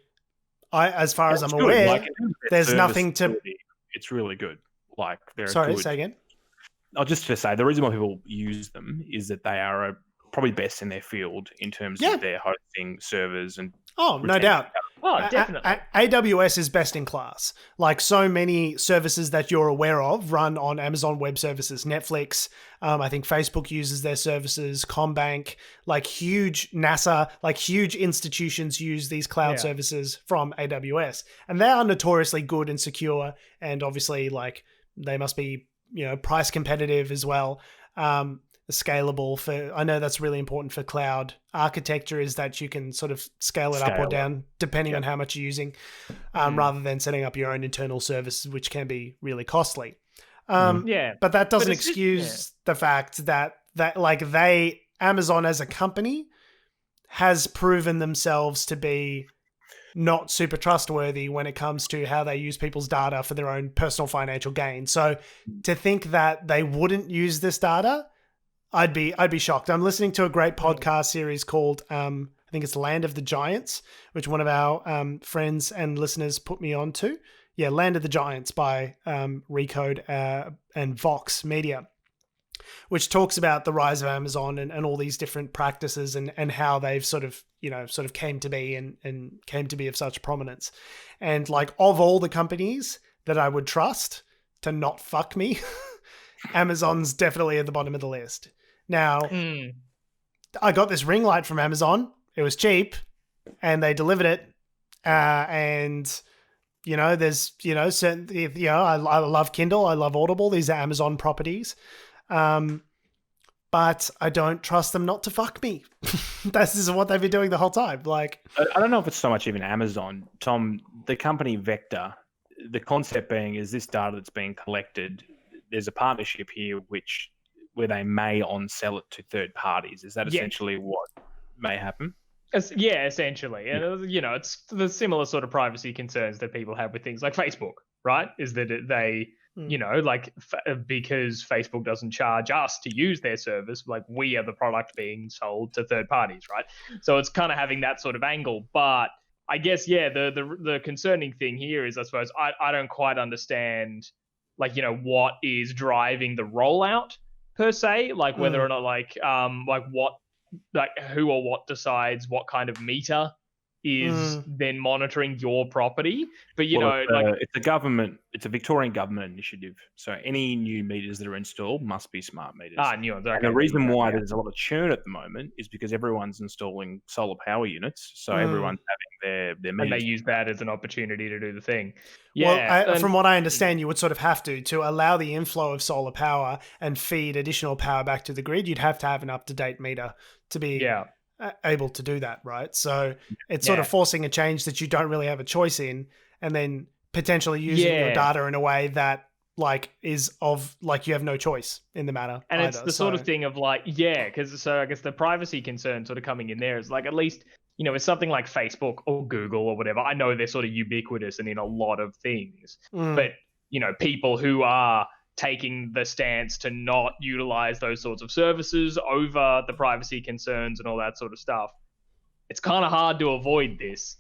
as far as I'm aware, there's nothing to... It's really good. Like, they're Sorry, good. say again? Just to say, the reason why people use them is that they are probably best in their field in terms of their hosting servers and... Oh, no doubt. Oh, definitely. AWS is best in class. Like, so many services that you're aware of run on Amazon Web Services. Netflix, I think Facebook uses their services, Combank, like huge NASA, like huge institutions use these cloud services from AWS. And they are notoriously good and secure. And obviously, like, they must be, price competitive as well. Scalable I know that's really important for cloud architecture, is that you can sort of scale it up or down depending on how much you're using, rather than setting up your own internal services, which can be really costly. But that doesn't excuse the fact that Amazon as a company has proven themselves to be not super trustworthy when it comes to how they use people's data for their own personal financial gain. So to think that they wouldn't use this data, I'd be shocked. I'm listening to a great podcast series called I think it's Land of the Giants, which one of our friends and listeners put me on to. Yeah, Land of the Giants by Recode and Vox Media, which talks about the rise of Amazon and all these different practices and how they've sort of came to be and came to be of such prominence. And like, of all the companies that I would trust to not fuck me, Amazon's definitely at the bottom of the list. Now, I got this ring light from Amazon. It was cheap and they delivered it. And there's, certain, I love Kindle. I love Audible. These are Amazon properties. But I don't trust them not to fuck me. This is what they've been doing the whole time. Like, I don't know if it's so much even Amazon, Tom, the company Vector, the concept being is this data that's being collected. There's a partnership here where they may on-sell it to third parties. Is that essentially what may happen? Yeah, essentially. And, it's the similar sort of privacy concerns that people have with things like Facebook, right? Is that they, because Facebook doesn't charge us to use their service, like we are the product being sold to third parties, right? So it's kind of having that sort of angle. But I guess, the concerning thing here is, I suppose, I don't quite understand, what is driving the rollout per se, like whether or not who or what decides what kind of meter is then monitoring your property. But it's a Victorian government initiative. So any new meters that are installed must be smart meters. And the reason why there's a lot of churn at the moment is because everyone's installing solar power units. So everyone's having their meters. And they use that as an opportunity to do the thing. Yeah. Well, from what I understand, you would sort of have to allow the inflow of solar power and feed additional power back to the grid. You'd have to have an up-to-date meter to be able to do that, right? So it's sort of forcing a change that you don't really have a choice in, and then potentially using your data in a way that is of you have no choice in the matter. And either. It's the sort of thing of because I guess the privacy concern sort of coming in there is at least, with something like Facebook or Google or whatever, I know they're sort of ubiquitous and in a lot of things, but people who are taking the stance to not utilize those sorts of services over the privacy concerns and all that sort of stuff, it's kind of hard to avoid this,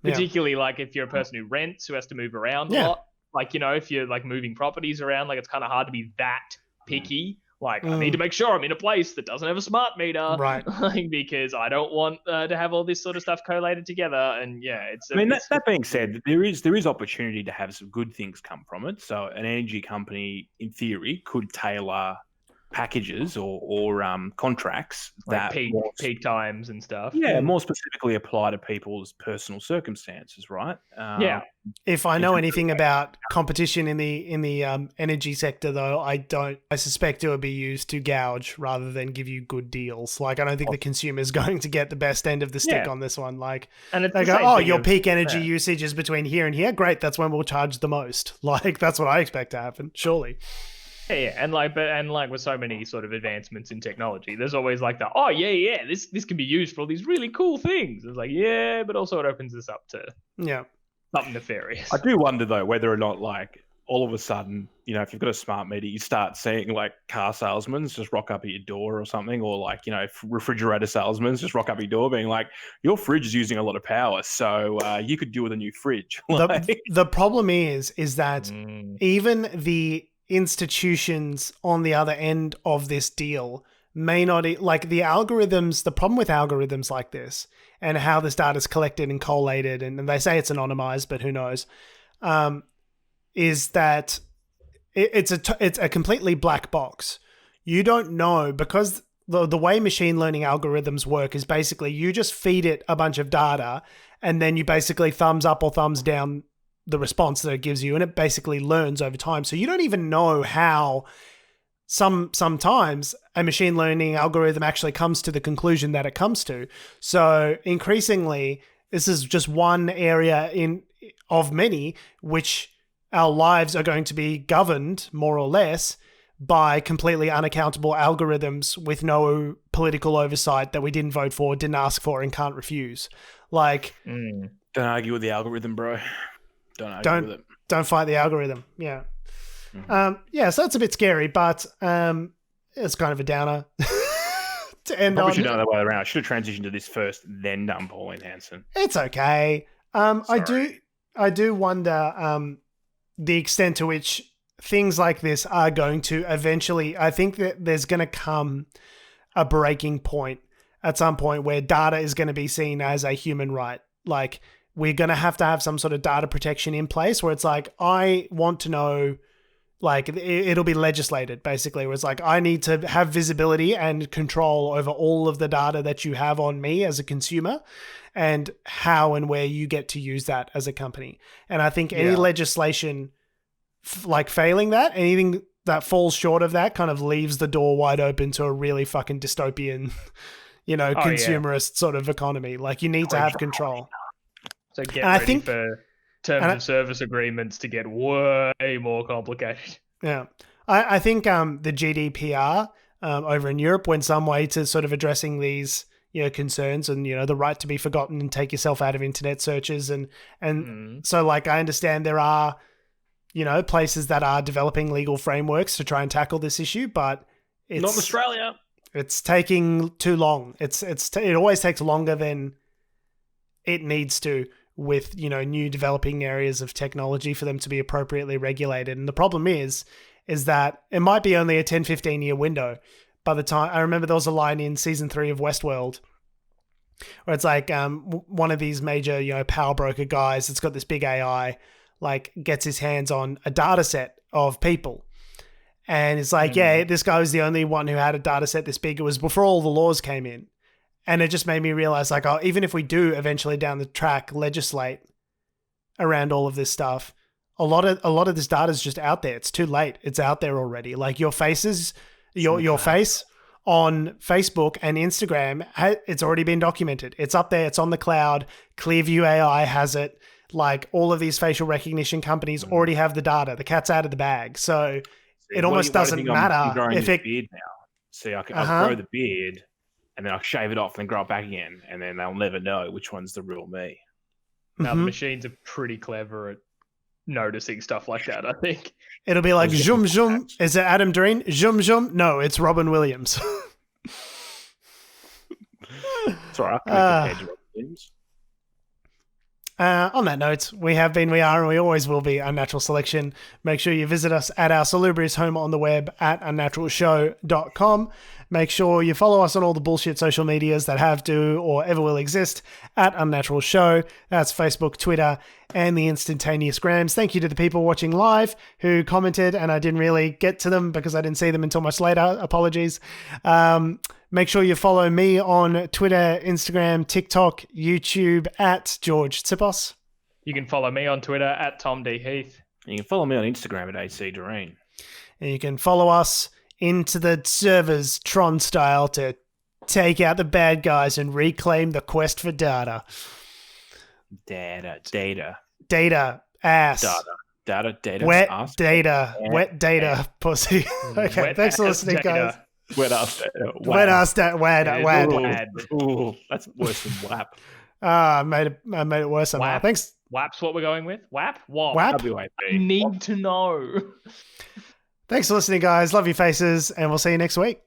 particularly if you're a person who rents, who has to move around a lot. If you're moving properties around, it's kind of hard to be that picky. I need to make sure I'm in a place that doesn't have a smart meter, right? Because I don't want to have all this sort of stuff collated together. And that being said, there is opportunity to have some good things come from it. So an energy company, in theory, could tailor packages or contracts that peak times and stuff. Yeah, more specifically apply to people's personal circumstances, right? If I know anything about competition in the energy sector, though, I suspect it would be used to gouge rather than give you good deals. I don't think the consumer is going to get the best end of the stick on this one. And they go, your peak energy usage is between here and here. Great, that's when we'll charge the most. That's what I expect to happen, surely. Yeah, and with so many sort of advancements in technology, there's always this can be used for all these really cool things. It's but also it opens this up to something nefarious. I do wonder though whether or not all of a sudden, if you've got a smart meter, you start seeing car salesmen just rock up at your door or something, or refrigerator salesmen just rock up at your door being your fridge is using a lot of power, so you could do with a new fridge. The problem is that even the institutions on the other end of this deal may not the algorithms. The problem with algorithms like this and how this data is collected and collated, and they say it's anonymized, but who knows, is that it's a completely black box. You don't know, because the way machine learning algorithms work is basically you just feed it a bunch of data and then you basically thumbs up or thumbs down the response that it gives you, and it basically learns over time. So you don't even know how sometimes a machine learning algorithm actually comes to the conclusion that it comes to. So increasingly, this is just one area of many which our lives are going to be governed more or less by completely unaccountable algorithms with no political oversight that we didn't vote for, didn't ask for, and can't refuse. Don't argue with the algorithm, bro. Don't argue with it. Don't fight the algorithm. Yeah. Mm-hmm. So it's a bit scary, but it's kind of a downer. To end Probably on. should have done it the way around. I should have transitioned to this first, then done Pauline Hanson. It's okay. I do wonder the extent to which things like this are going to eventually. I think that there's going to come a breaking point at some point where data is going to be seen as a human right. Like, we're going to have some sort of data protection in place where it's like, I want to know. Like, it'll be legislated, basically, where it's like, I need to have visibility and control over all of the data that you have on me as a consumer and how and where you get to use that as a company. And I think any legislation, like failing that, anything that falls short of that kind of leaves the door wide open to a really fucking dystopian, consumerist sort of economy. Like, you need to have control. So get ready for terms of service agreements to get way more complicated. Yeah. I think the GDPR over in Europe went some way to sort of addressing these concerns and the right to be forgotten and take yourself out of internet searches and so, like, I understand there are places that are developing legal frameworks to try and tackle this issue, but it's not in Australia. It's taking too long. It always takes longer than it needs to with, new developing areas of technology for them to be appropriately regulated. And the problem is that it might be only a 10, 15 year window. By the time, I remember there was a line in season 3 of Westworld where it's like one of these major, power broker guys that's got this big AI, like, gets his hands on a data set of people. And it's like, this guy was the only one who had a data set this big. It was before all the laws came in. And it just made me realize, like, even if we do eventually down the track legislate around all of this stuff, a lot of this data is just out there. It's too late. It's out there already. Like, your face on Facebook and Instagram, it's already been documented. It's up there. It's on the cloud. Clearview AI has it. Like, all of these facial recognition companies already have the data. The cat's out of the bag. So it almost doesn't matter if it. Beard now. See, I'll grow the beard. And then I'll shave it off and then grow it back again. And then they'll never know which one's the real me. Now, the machines are pretty clever at noticing stuff like that, I think. It'll be like, zoom, zoom. Is it Adam Doreen? Zoom, zoom. No, it's Robin Williams. It's all right. Robin Williams. On that note, we have been, we are, and we always will be Unnatural Selection. Make sure you visit us at our salubrious home on the web at unnaturalshow.com. Make sure you follow us on all the bullshit social medias that have to or ever will exist at Unnatural Show. That's Facebook, Twitter, and the instantaneous grams. Thank you to the people watching live who commented, and I didn't really get to them because I didn't see them until much later. Apologies. Make sure you follow me on Twitter, Instagram, TikTok, YouTube at George Tsipos. You can follow me on Twitter at Tom D. Heath. You can follow me on Instagram at AC Doreen. And you can follow us into the servers Tron style to take out the bad guys and reclaim the quest for data. Data. Ass. Data. Wet ass. Data. Wet data. Pussy. Okay, thanks for listening, guys. Wet ass data. Wet ass data. Wad. Ooh, that's worse than WAP. I made it worse somehow. Thanks. WAP's what we're going with? WAP? What? WAP? I need to know. Thanks for listening, guys. Love your faces, and we'll see you next week.